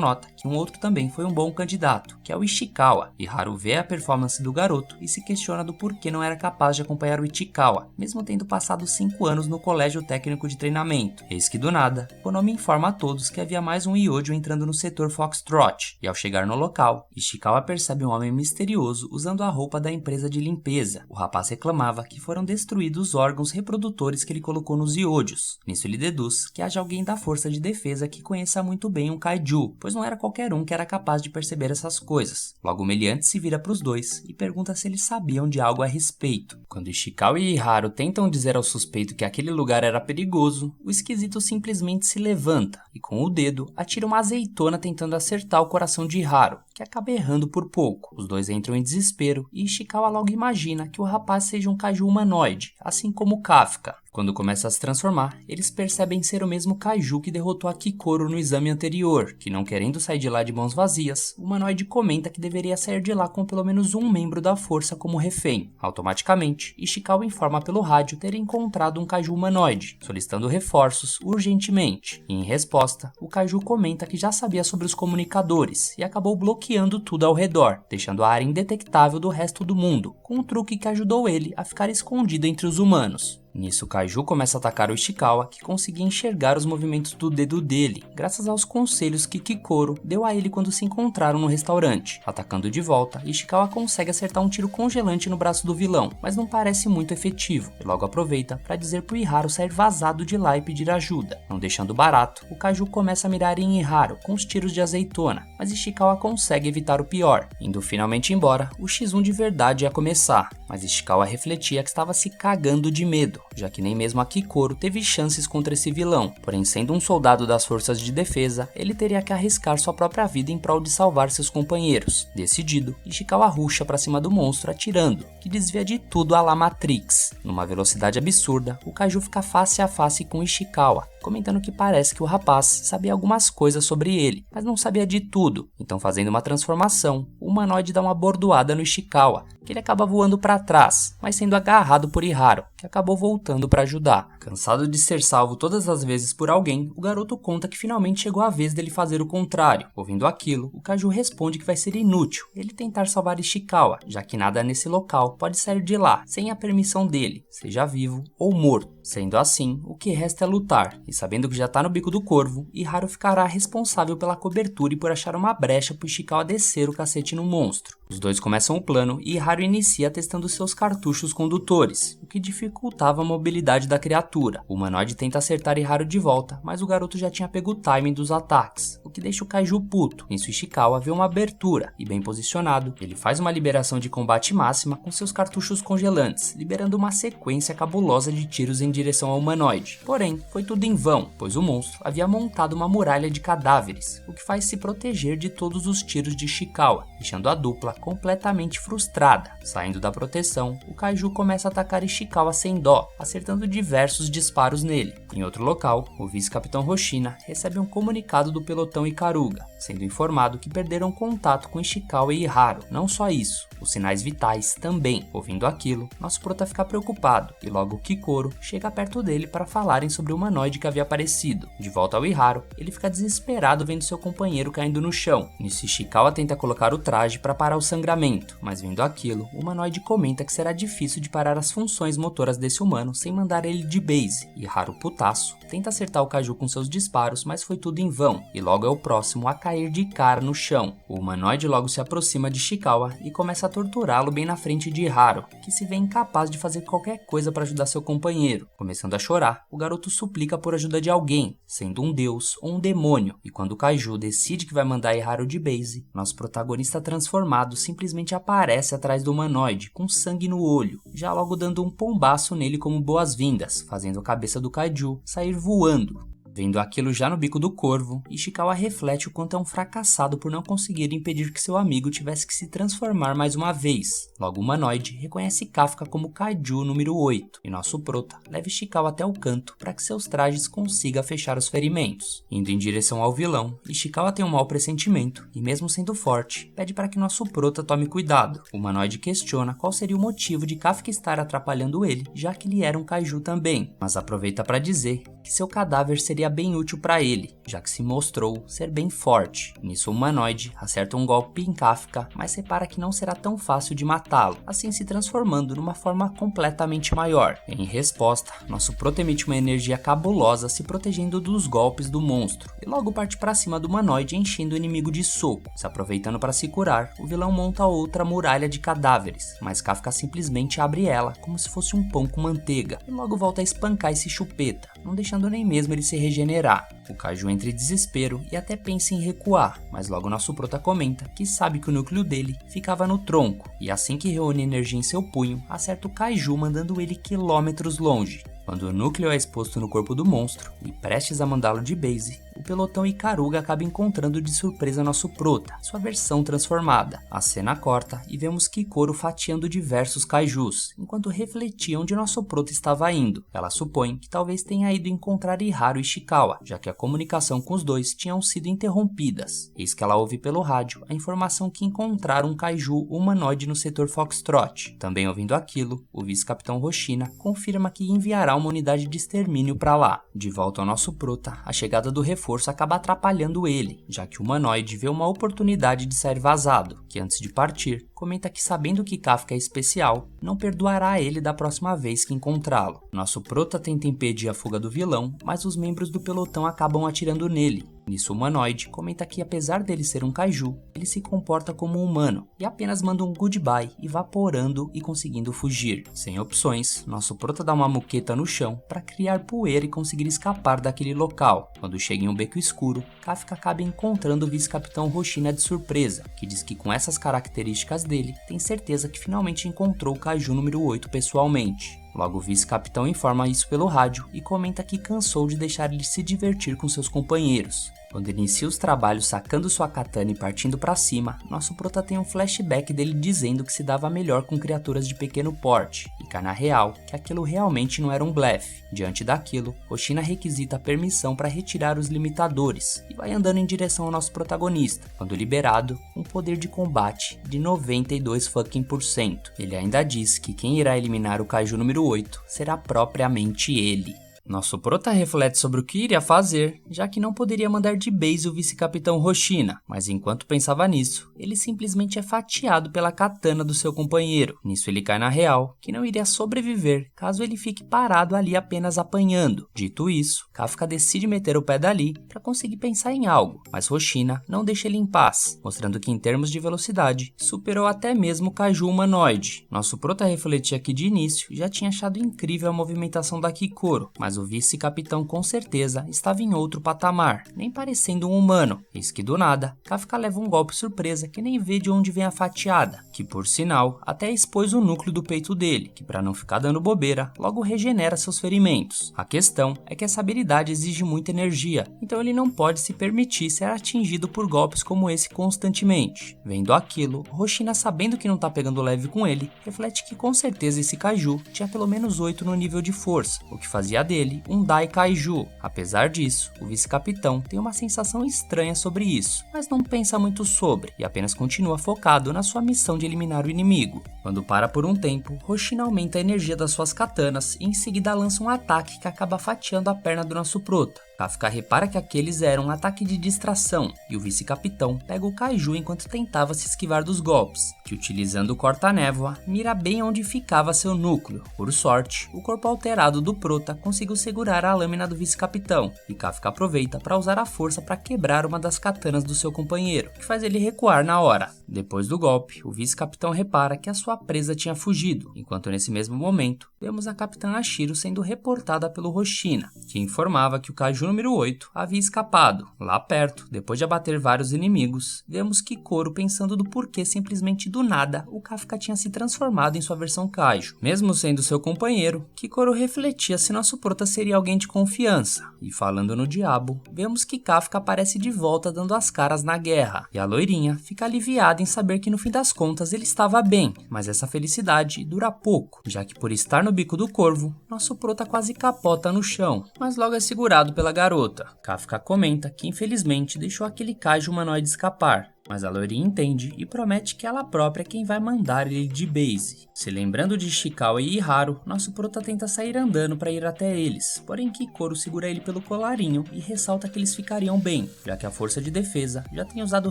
A: nota que um outro também foi um bom candidato, que é o Ishikawa, e Haru vê a performance do garoto e se questiona do porquê não era capaz de acompanhar o Ichikawa, mesmo tendo passado 5 anos no colégio técnico de treinamento. Eis que do nada, Konomi informa a todos que havia mais um iodio entrando no setor Foxtrot, e ao chegar no local, Ishikawa percebe um homem misterioso usando a roupa da empresa de limpeza. O rapaz reclamava que foram destruídos os órgãos reprodutores que ele colocou nos iodios. Nisso ele deduz que haja alguém alguém da força de defesa que conheça muito bem um kaiju, pois não era qualquer um que era capaz de perceber essas coisas. Logo o meliante se vira para os dois e pergunta se eles sabiam de algo a respeito. Quando Ishikawa e Iharu tentam dizer ao suspeito que aquele lugar era perigoso, o esquisito simplesmente se levanta e com o dedo atira uma azeitona tentando acertar o coração de Iharu, que acaba errando por pouco. Os dois entram em desespero e Ishikawa logo imagina que o rapaz seja um kaiju humanoide, assim como Kafka. Quando começa a se transformar, eles percebem ser o mesmo kaiju que derrotou a Kikoro no exame anterior, que não querendo sair de lá de mãos vazias, o humanoide comenta que deveria sair de lá com pelo menos um membro da força como refém. Automaticamente, Ishikawa informa pelo rádio ter encontrado um kaiju humanoide, solicitando reforços urgentemente. E em resposta, o kaiju comenta que já sabia sobre os comunicadores e acabou bloqueando tudo ao redor, deixando a área indetectável do resto do mundo, com um truque que ajudou ele a ficar escondido entre os humanos. Nisso, o kaiju começa a atacar o Ishikawa, que conseguia enxergar os movimentos do dedo dele, graças aos conselhos que Kikoro deu a ele quando se encontraram no restaurante. Atacando de volta, Ishikawa consegue acertar um tiro congelante no braço do vilão, mas não parece muito efetivo, e logo aproveita para dizer pro Iharu sair vazado de lá e pedir ajuda. Não deixando barato, o kaiju começa a mirar em Iharu com os tiros de azeitona, mas Ishikawa consegue evitar o pior. Indo finalmente embora, o X1 de verdade ia começar, mas Ishikawa refletia que estava se cagando de medo, já que nem mesmo a Kikoro teve chances contra esse vilão. Porém, sendo um soldado das forças de defesa, ele teria que arriscar sua própria vida em prol de salvar seus companheiros. Decidido, Ishikawa rusha para cima do monstro atirando, que desvia de tudo à la Matrix. Numa velocidade absurda, o kaiju fica face a face com Ishikawa, comentando que parece que o rapaz sabia algumas coisas sobre ele, mas não sabia de tudo. Então, fazendo uma transformação, o humanoide dá uma bordoada no Ishikawa, que ele acaba voando para trás, mas sendo agarrado por Iharu, que acabou voltando para ajudar. Cansado de ser salvo todas as vezes por alguém, o garoto conta que finalmente chegou a vez dele fazer o contrário. Ouvindo aquilo, o kaiju responde que vai ser inútil ele tentar salvar Ishikawa, já que nada nesse local pode sair de lá sem a permissão dele, seja vivo ou morto. Sendo assim, o que resta é lutar, e sabendo que já tá no bico do corvo, Iharu ficará responsável pela cobertura e por achar uma brecha pro Ishikawa descer o cacete no monstro. Os dois começam o plano e Iharu inicia testando seus cartuchos condutores, o que dificultava a mobilidade da criatura. O humanoide tenta acertar Iharu de volta, mas o garoto já tinha pego o timing dos ataques, o que deixa o kaiju puto. Nisso Ishikawa vê uma abertura, e bem posicionado, ele faz uma liberação de combate máxima com seus cartuchos congelantes, liberando uma sequência cabulosa de tiros em direção ao humanoide. Porém, foi tudo em vão, pois o monstro havia montado uma muralha de cadáveres, o que faz se proteger de todos os tiros de Ishikawa, deixando a dupla completamente frustrada. Saindo da proteção, o kaiju começa a atacar Ishikawa sem dó, acertando diversos disparos nele. Em outro local, o vice-capitão Hoshina recebe um comunicado do pelotão Ikaruga, sendo informado que perderam contato com Ishikawa e Iharu. Não só isso, os sinais vitais também. Ouvindo aquilo, nosso prota fica preocupado, e logo Kikoro chega perto dele para falarem sobre o humanoide que havia aparecido. De volta ao Iharu, ele fica desesperado vendo seu companheiro caindo no chão. Nisso Ishikawa tenta colocar o traje para parar o sangramento, mas vendo aquilo, o humanoide comenta que será difícil de parar as funções motoras desse humano sem mandar ele de base. Iharu, putaço, tenta acertar o kaiju com seus disparos, mas foi tudo em vão, e logo é o próximo a cair de cara no chão. O humanoide logo se aproxima de Ishikawa e começa a torturá-lo bem na frente de Iharu, que se vê incapaz de fazer qualquer coisa para ajudar seu companheiro. Começando a chorar, o garoto suplica por ajuda de alguém, sendo um deus ou um demônio, e quando o kaiju decide que vai mandar Iharu de base, nosso protagonista transformado simplesmente aparece atrás do humanoide, com sangue no olho, já logo dando um pombaço nele como boas-vindas, fazendo a cabeça do kaiju sair voando. Vendo aquilo já no bico do corvo, Ishikawa reflete o quanto é um fracassado por não conseguir impedir que seu amigo tivesse que se transformar mais uma vez. Logo o humanoide reconhece Kafka como Kaiju número 8, e nosso prota leva Ishikawa até o canto para que seus trajes consigam fechar os ferimentos. Indo em direção ao vilão, Ishikawa tem um mau pressentimento, e mesmo sendo forte, pede para que nosso prota tome cuidado. O humanoide questiona qual seria o motivo de Kafka estar atrapalhando ele, já que ele era um Kaiju também, mas aproveita para dizer que seu cadáver seria bem útil para ele, já que se mostrou ser bem forte. Nisso o humanoide acerta um golpe em Kafka, mas repara que não será tão fácil de matá-lo, assim se transformando numa forma completamente maior. Em resposta, nosso prota emite uma energia cabulosa se protegendo dos golpes do monstro, e logo parte para cima do humanoide enchendo o inimigo de soco. Se aproveitando para se curar, o vilão monta outra muralha de cadáveres, mas Kafka simplesmente abre ela como se fosse um pão com manteiga, e logo volta a espancar esse chupeta, não deixando nem mesmo ele se regenerar. regenerar. O Kaiju entra em desespero e até pensa em recuar, mas logo nosso prota comenta que sabe que o núcleo dele ficava no tronco, e assim que reúne energia em seu punho, acerta o Kaiju mandando ele quilômetros longe. Quando o núcleo é exposto no corpo do monstro e prestes a mandá-lo de base, o pelotão Ikaruga acaba encontrando de surpresa nosso prota, sua versão transformada. A cena corta e vemos Kikoro fatiando diversos kaijus, enquanto refletia onde nosso prota estava indo. Ela supõe que talvez tenha ido encontrar Iharu e Ishikawa, já que a comunicação com os dois tinham sido interrompidas. Eis que ela ouve pelo rádio a informação que encontraram um kaiju humanoide no setor Foxtrot. Também ouvindo aquilo, o vice-capitão Hoshina confirma que enviará uma unidade de extermínio para lá. De volta ao nosso prota, a chegada do reforço acaba atrapalhando ele, já que o humanoide vê uma oportunidade de sair vazado, que antes de partir, comenta que sabendo que Kafka é especial, não perdoará ele da próxima vez que encontrá-lo. Nosso prota tenta impedir a fuga do vilão, mas os membros do pelotão acabam atirando nele. Nisso o humanoide comenta que apesar dele ser um kaiju, ele se comporta como um humano e apenas manda um goodbye, evaporando e conseguindo fugir. Sem opções, nosso prota dá uma muqueta no chão para criar poeira e conseguir escapar daquele local. Quando chega em um beco escuro, Kafka acaba encontrando o vice-capitão Hoshina de surpresa, que diz que com essas características dele, tem certeza que finalmente encontrou o kaiju número 8 pessoalmente. Logo o vice-capitão informa isso pelo rádio e comenta que cansou de deixar ele se divertir com seus companheiros. Quando inicia os trabalhos sacando sua katana e partindo para cima, nosso prota tem um flashback dele dizendo que se dava melhor com criaturas de pequeno porte, e cai na real que aquilo realmente não era um blefe. Diante daquilo, Hoshina requisita a permissão para retirar os limitadores e vai andando em direção ao nosso protagonista, quando liberado, um poder de combate de 92%. Ele ainda diz que quem irá eliminar o kaiju número 8 será propriamente ele. Nosso prota reflete sobre o que iria fazer, já que não poderia mandar de base o vice-capitão Hoshina, mas enquanto pensava nisso, ele simplesmente é fatiado pela katana do seu companheiro. Nisso ele cai na real, que não iria sobreviver caso ele fique parado ali apenas apanhando. Dito isso, Kafka decide meter o pé dali para conseguir pensar em algo, mas Hoshina não deixa ele em paz, mostrando que em termos de velocidade, superou até mesmo o kaiju humanoide. Nosso prota refletia que de início já tinha achado incrível a movimentação da Kikoro, mas o vice-capitão com certeza estava em outro patamar, nem parecendo um humano. Eis que do nada, Kafka leva um golpe surpresa que nem vê de onde vem a fatiada, que por sinal até expôs o núcleo do peito dele, que para não ficar dando bobeira, logo regenera seus ferimentos. A questão é que essa habilidade exige muita energia, então ele não pode se permitir ser atingido por golpes como esse constantemente. Vendo aquilo, Hoshina, sabendo que não tá pegando leve com ele, reflete que com certeza esse kaiju tinha pelo menos 8 no nível de força, o que fazia dele um Dai Kaiju. Apesar disso, o vice-capitão tem uma sensação estranha sobre isso, mas não pensa muito sobre e apenas continua focado na sua missão de eliminar o inimigo. Quando para por um tempo, Hoshina aumenta a energia das suas katanas e em seguida lança um ataque que acaba fatiando a perna do nosso prota. Kafka repara que aqueles eram um ataque de distração e o vice-capitão pega o kaiju enquanto tentava se esquivar dos golpes, que utilizando o corta-névoa, mira bem onde ficava seu núcleo. Por sorte, o corpo alterado do prota conseguiu segurar a lâmina do vice-capitão e Kafka aproveita para usar a força para quebrar uma das katanas do seu companheiro, que faz ele recuar na hora. Depois do golpe, o vice-capitão repara que a sua presa tinha fugido, enquanto nesse mesmo momento, vemos a capitã Ashiro sendo reportada pelo Hoshina, que informava que o kaiju número 8 havia escapado. Lá perto, depois de abater vários inimigos, vemos Kikoro pensando do porquê simplesmente do nada o Kafka tinha se transformado em sua versão kaiju. Mesmo sendo seu companheiro, Kikoro refletia se nosso prota seria alguém de confiança. E falando no diabo, vemos que Kafka aparece de volta dando as caras na guerra, e a loirinha fica aliviada em saber que no fim das contas ele estava bem, mas essa felicidade dura pouco, já que por estar no bico do corvo, nosso prota quase capota no chão, mas logo é segurado pela garota. Kafka comenta que infelizmente deixou aquele kaiju humanoide escapar, mas a loirinha entende e promete que ela própria é quem vai mandar ele de base. Se lembrando de Ishikawa e Iharu, nosso prota tenta sair andando para ir até eles, porém Kikoro segura ele pelo colarinho e ressalta que eles ficariam bem, já que a força de defesa já tem usado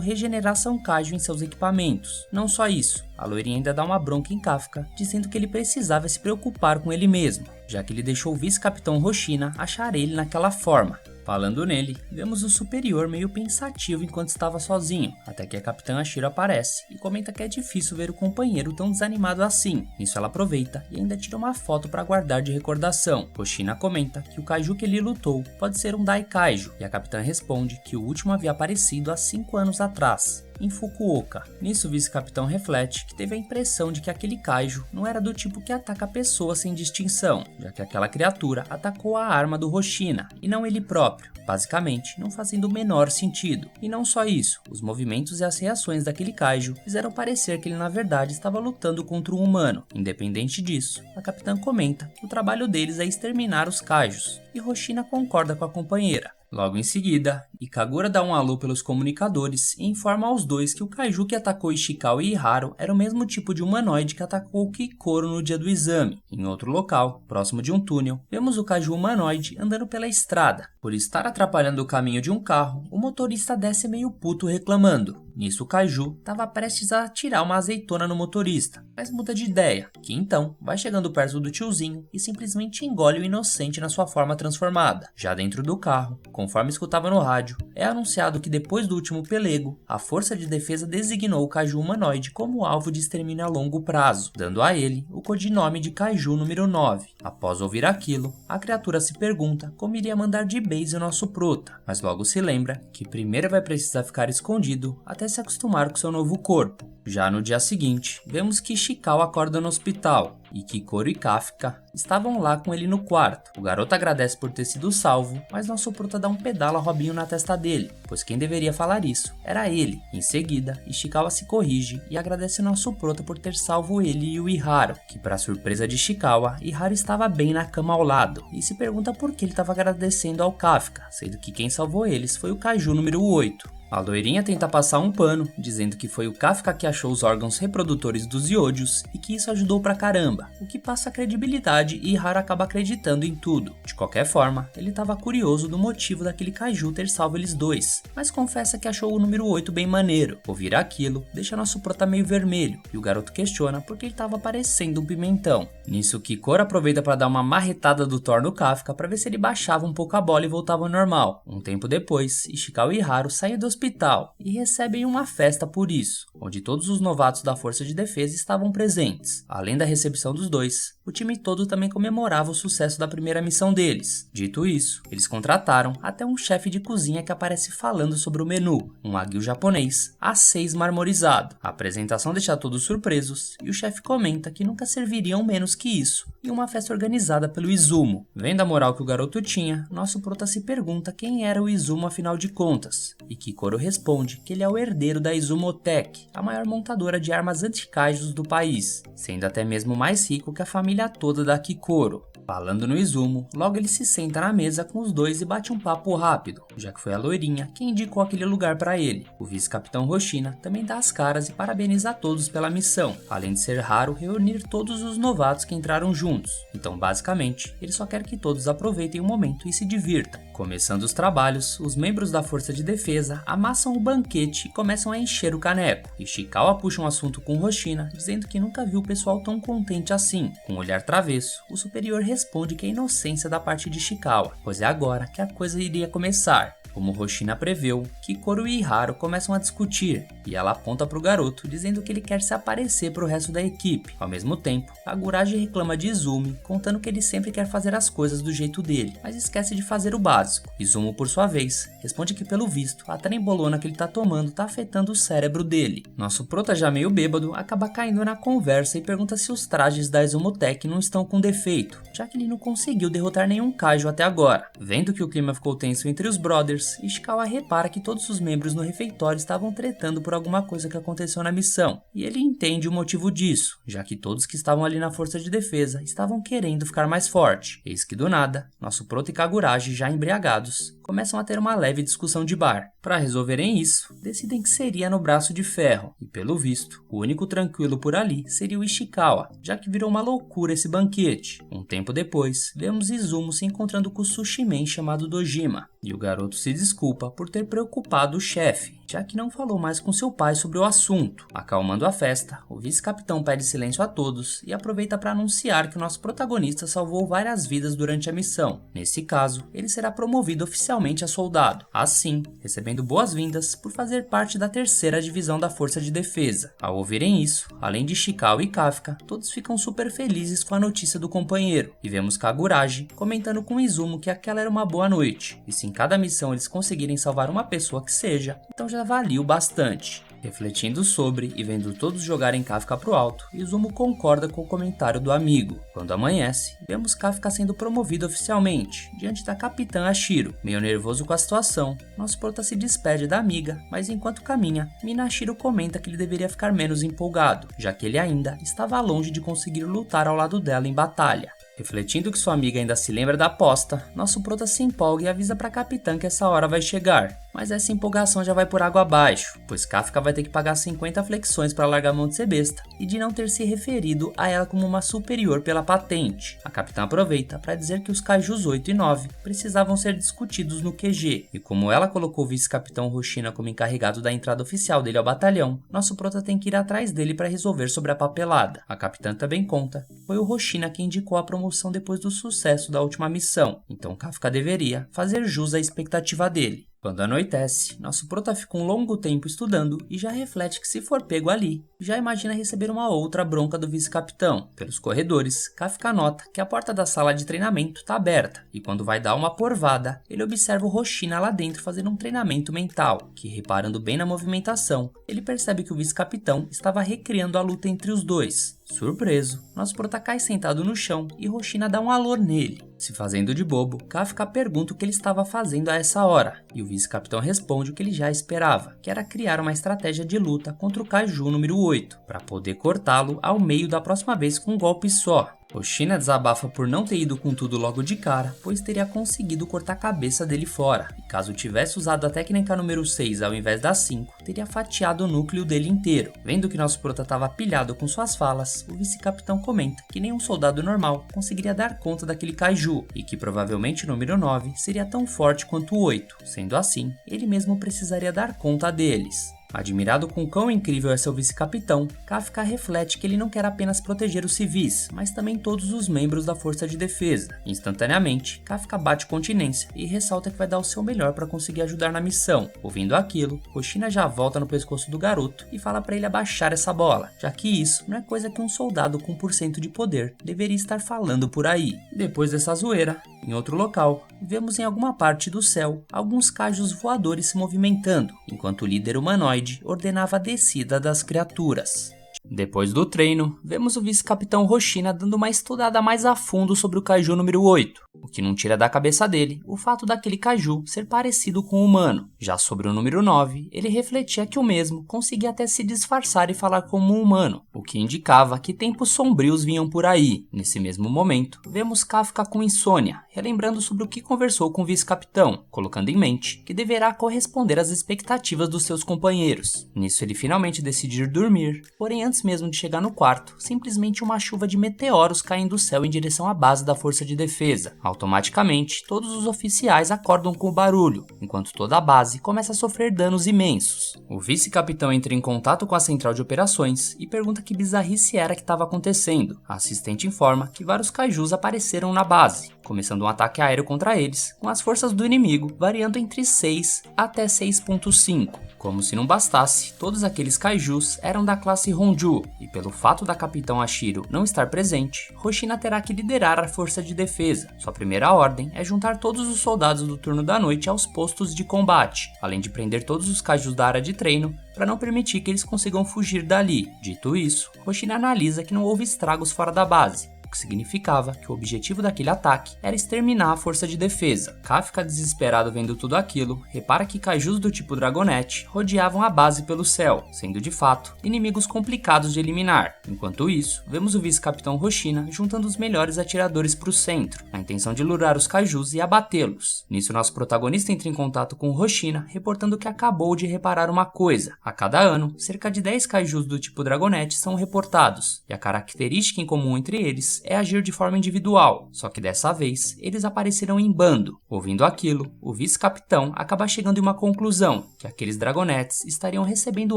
A: regeneração kaiju em seus equipamentos. Não só isso, a loirinha ainda dá uma bronca em Kafka, dizendo que ele precisava se preocupar com ele mesmo, já que ele deixou o vice-capitão Hoshina achar ele naquela forma. Falando nele, vemos o superior meio pensativo enquanto estava sozinho, até que a Capitã Ashiro aparece e comenta que é difícil ver o companheiro tão desanimado assim. Nisso ela aproveita e ainda tira uma foto para guardar de recordação. Hoshina comenta que o kaiju que ele lutou pode ser um Daikaiju, e a Capitã responde que o último havia aparecido há 5 anos atrás, em Fukuoka. Nisso o vice-capitão reflete que teve a impressão de que aquele kaiju não era do tipo que ataca pessoas sem distinção, já que aquela criatura atacou a arma do Hoshina e não ele próprio, basicamente não fazendo o menor sentido. E não só isso, os movimentos e as reações daquele kaiju fizeram parecer que ele na verdade estava lutando contra um humano. Independente disso, a capitã comenta que o trabalho deles é exterminar os kaijus, e Hoshina concorda com a companheira. Logo em seguida, Ikagura dá um alô pelos comunicadores e informa aos dois que o kaiju que atacou Ishikawa e Iharu era o mesmo tipo de humanoide que atacou Kikoro no dia do exame. Em outro local, próximo de um túnel, vemos o kaiju humanoide andando pela estrada. Por estar atrapalhando o caminho de um carro, o motorista desce meio puto reclamando. Nisso o kaiju estava prestes a atirar uma azeitona no motorista, mas muda de ideia, que então vai chegando perto do tiozinho e simplesmente engole o inocente na sua forma transformada. Já dentro do carro, conforme escutava no rádio, é anunciado que depois do último pelego, a Força de Defesa designou o kaiju humanoide como alvo de extermínio a longo prazo, dando a ele o codinome de Kaiju número 9. Após ouvir aquilo, a criatura se pergunta como iria mandar de base o nosso prota, mas logo se lembra que primeiro vai precisar ficar escondido até se acostumar com seu novo corpo. Já no dia seguinte, vemos que Ishikawa acorda no hospital e Kikoro e Kafka estavam lá com ele no quarto. O garoto agradece por ter sido salvo, mas nosso prota dá um pedala Robinho na testa dele, pois quem deveria falar isso era ele. Em seguida, Ishikawa se corrige e agradece nosso prota por ter salvo ele e o Iharu, que para surpresa de Ishikawa, Iharu estava bem na cama ao lado, e se pergunta por que ele estava agradecendo ao Kafka, sendo que quem salvou eles foi o Kaiju número 8. A loirinha tenta passar um pano, dizendo que foi o Kafka que achou os órgãos reprodutores dos Zyojus e que isso ajudou pra caramba, o que passa credibilidade e Iharu acaba acreditando em tudo. De qualquer forma, ele estava curioso do motivo daquele kaiju ter salvo eles dois, mas confessa que achou o número 8 bem maneiro. Ouvir aquilo deixa nosso prota meio vermelho, e o garoto questiona por que ele estava parecendo um pimentão. Nisso, Kikoro aproveita para dar uma marretada do Thor no Kafka para ver se ele baixava um pouco a bola e voltava ao normal. Um tempo depois, Ishikawa e Iharu saem do hospital e recebem uma festa por isso, onde todos os novatos da Força de Defesa estavam presentes. Além da recepção dos dois, o time todo também comemorava o sucesso da primeira missão deles. Dito isso, eles contrataram até um chefe de cozinha que aparece falando sobre o menu, um wagyu japonês A6 marmorizado. A apresentação deixa todos surpresos e o chefe comenta que nunca serviriam menos que isso em uma festa organizada pelo Izumo. Vendo a moral que o garoto tinha, nosso prota se pergunta quem era o Izumo afinal de contas, e Kikoro responde que ele é o herdeiro da Izumotech, a maior montadora de armas anti-kaijus do país, sendo até mesmo mais rico que a família toda da Kikoro. Falando no Izumo, logo ele se senta na mesa com os dois e bate um papo rápido, já que foi a loirinha quem indicou aquele lugar para ele. O vice-capitão Hoshina também dá as caras e parabeniza a todos pela missão, além de ser raro reunir todos os novatos que entraram juntos. Então, basicamente, ele só quer que todos aproveitem o momento e se divirtam. Começando os trabalhos, os membros da Força de Defesa amassam o banquete e começam a encher o caneco. Ishikawa puxa um assunto com Hoshina, dizendo que nunca viu o pessoal tão contente assim. Com um olhar travesso, o superior responde que é inocência da parte de Ishikawa, pois é agora que a coisa iria começar. Como Hoshina preveu, Kikoro e Iharu começam a discutir, e ela aponta para o garoto, dizendo que ele quer se aparecer para o resto da equipe. Ao mesmo tempo, Kaguraji reclama de Izumi, contando que ele sempre quer fazer as coisas do jeito dele, mas esquece de fazer o básico. Izumo, por sua vez, responde que pelo visto, a trembolona que ele tá tomando tá afetando o cérebro dele. Nosso prota, já meio bêbado, acaba caindo na conversa e pergunta se os trajes da Izumotech não estão com defeito, já que ele não conseguiu derrotar nenhum kaiju até agora. Vendo que o clima ficou tenso entre os brothers, Ishikawa repara que todos os membros no refeitório estavam tretando por alguma coisa que aconteceu na missão, e ele entende o motivo disso, já que todos que estavam ali na Força de Defesa estavam querendo ficar mais forte. Eis que do nada, nosso prota e Kaguraji, já embriagados, começam a ter uma leve discussão de bar. Para resolverem isso, decidem que seria no braço de ferro, e pelo visto, o único tranquilo por ali seria o Ishikawa, já que virou uma loucura esse banquete. Um tempo depois, vemos Izumo se encontrando com o sushi man chamado Dojima, e o garoto se desculpa por ter preocupado o chefe, já que não falou mais com seu pai sobre o assunto. Acalmando a festa, o vice-capitão pede silêncio a todos e aproveita para anunciar que o nosso protagonista salvou várias vidas durante a missão. Nesse caso, ele será promovido oficialmente a soldado, assim, recebendo boas-vindas por fazer parte da 3ª divisão da Força de Defesa. Ao ouvirem isso, além de Shikao e Kafka, todos ficam super felizes com a notícia do companheiro, e vemos Kagurashi comentando com Izumo que aquela era uma boa noite, e se em cada missão eles conseguirem salvar uma pessoa que seja, então já valeu bastante. Refletindo sobre e vendo todos jogarem Kafka pro alto, Izumo concorda com o comentário do amigo. Quando amanhece, vemos Kafka sendo promovido oficialmente, diante da capitã Ashiro. Meio nervoso com a situação, nosso prota se despede da amiga, mas enquanto caminha, Minashiro comenta que ele deveria ficar menos empolgado, já que ele ainda estava longe de conseguir lutar ao lado dela em batalha. Refletindo que sua amiga ainda se lembra da aposta, nosso prota se empolga e avisa pra capitã que essa hora vai chegar. Mas essa empolgação já vai por água abaixo, pois Kafka vai ter que pagar 50 flexões para largar a mão de ser besta e de não ter se referido a ela como uma superior pela patente. A capitã aproveita para dizer que os Kaijus 8 e 9 precisavam ser discutidos no QG, e como ela colocou o vice-capitão Hoshina como encarregado da entrada oficial dele ao batalhão, nosso prota tem que ir atrás dele para resolver sobre a papelada. A capitã também conta, foi o Hoshina quem indicou a promoção depois do sucesso da última missão, então Kafka deveria fazer jus à expectativa dele. Quando anoitece, nosso prota fica um longo tempo estudando e já reflete que se for pego ali, já imagina receber uma outra bronca do vice-capitão. Pelos corredores, Kafka nota que a porta da sala de treinamento está aberta e quando vai dar uma porvada, ele observa o Hoshina lá dentro fazendo um treinamento mental, que reparando bem na movimentação, ele percebe que o vice-capitão estava recriando a luta entre os dois. Surpreso, nosso prota cai sentado no chão e Hoshina dá um alô nele. Se fazendo de bobo, Kafka pergunta o que ele estava fazendo a essa hora, e o vice-capitão responde o que ele já esperava, que era criar uma estratégia de luta contra o Kaiju número 8, para poder cortá-lo ao meio da próxima vez com um golpe só. Hoshina desabafa por não ter ido com tudo logo de cara, pois teria conseguido cortar a cabeça dele fora, e caso tivesse usado a técnica número 6 ao invés da 5, teria fatiado o núcleo dele inteiro. Vendo que nosso prota estava pilhado com suas falas, o vice-capitão comenta que nenhum soldado normal conseguiria dar conta daquele Kaiju, e que provavelmente o número 9 seria tão forte quanto o 8, sendo assim, ele mesmo precisaria dar conta deles. Admirado com quão incrível é seu vice-capitão, Kafka reflete que ele não quer apenas proteger os civis, mas também todos os membros da Força de Defesa. Instantaneamente, Kafka bate continência e ressalta que vai dar o seu melhor para conseguir ajudar na missão. Ouvindo aquilo, Hoshina já volta no pescoço do garoto e fala para ele abaixar essa bola, já que isso não é coisa que um soldado com 1% de poder deveria estar falando por aí. Depois dessa zoeira, em outro local, vemos em alguma parte do céu alguns cajos voadores se movimentando, enquanto o líder humanoide ordenava a descida das criaturas. Depois do treino, vemos o vice-capitão Hoshina dando uma estudada mais a fundo sobre o Kaiju número 8, o que não tira da cabeça dele o fato daquele Kaiju ser parecido com o humano. Já sobre o número 9, ele refletia que o mesmo conseguia até se disfarçar e falar como um humano, o que indicava que tempos sombrios vinham por aí. Nesse mesmo momento, vemos Kafka com insônia, relembrando sobre o que conversou com o vice-capitão, colocando em mente que deverá corresponder às expectativas dos seus companheiros. Nisso ele finalmente decide ir dormir, porém antes mesmo de chegar no quarto, simplesmente uma chuva de meteoros cai do céu em direção à base da Força de Defesa. Automaticamente, todos os oficiais acordam com o barulho, enquanto toda a base começa a sofrer danos imensos. O vice-capitão entra em contato com a central de operações e pergunta que bizarrice era que estava acontecendo. A assistente informa que vários kaijus apareceram na base, começando um ataque aéreo contra eles, com as forças do inimigo variando entre 6 até 6.5. Como se não bastasse, todos aqueles kaijus eram da classe Honju, e pelo fato da capitã Ashiro não estar presente, Hoshina terá que liderar a força de defesa. Sua primeira ordem é juntar todos os soldados do turno da noite aos postos de combate, além de prender todos os kaijus da área de treino, para não permitir que eles consigam fugir dali. Dito isso, Hoshina analisa que não houve estragos fora da base, o que significava que o objetivo daquele ataque era exterminar a força de defesa. Kafka, desesperado vendo tudo aquilo, repara que kaijus do tipo Dragonette rodeavam a base pelo céu, sendo de fato inimigos complicados de eliminar. Enquanto isso, vemos o vice-capitão Hoshina juntando os melhores atiradores para o centro, na intenção de lurar os kaijus e abatê-los. Nisso, nosso protagonista entra em contato com Hoshina, reportando que acabou de reparar uma coisa. A cada ano, cerca de 10 kaijus do tipo Dragonette são reportados, e a característica em comum entre eles é agir de forma individual, só que dessa vez eles apareceram em bando. Ouvindo aquilo, o vice-capitão acaba chegando em uma conclusão, que aqueles Dragonettes estariam recebendo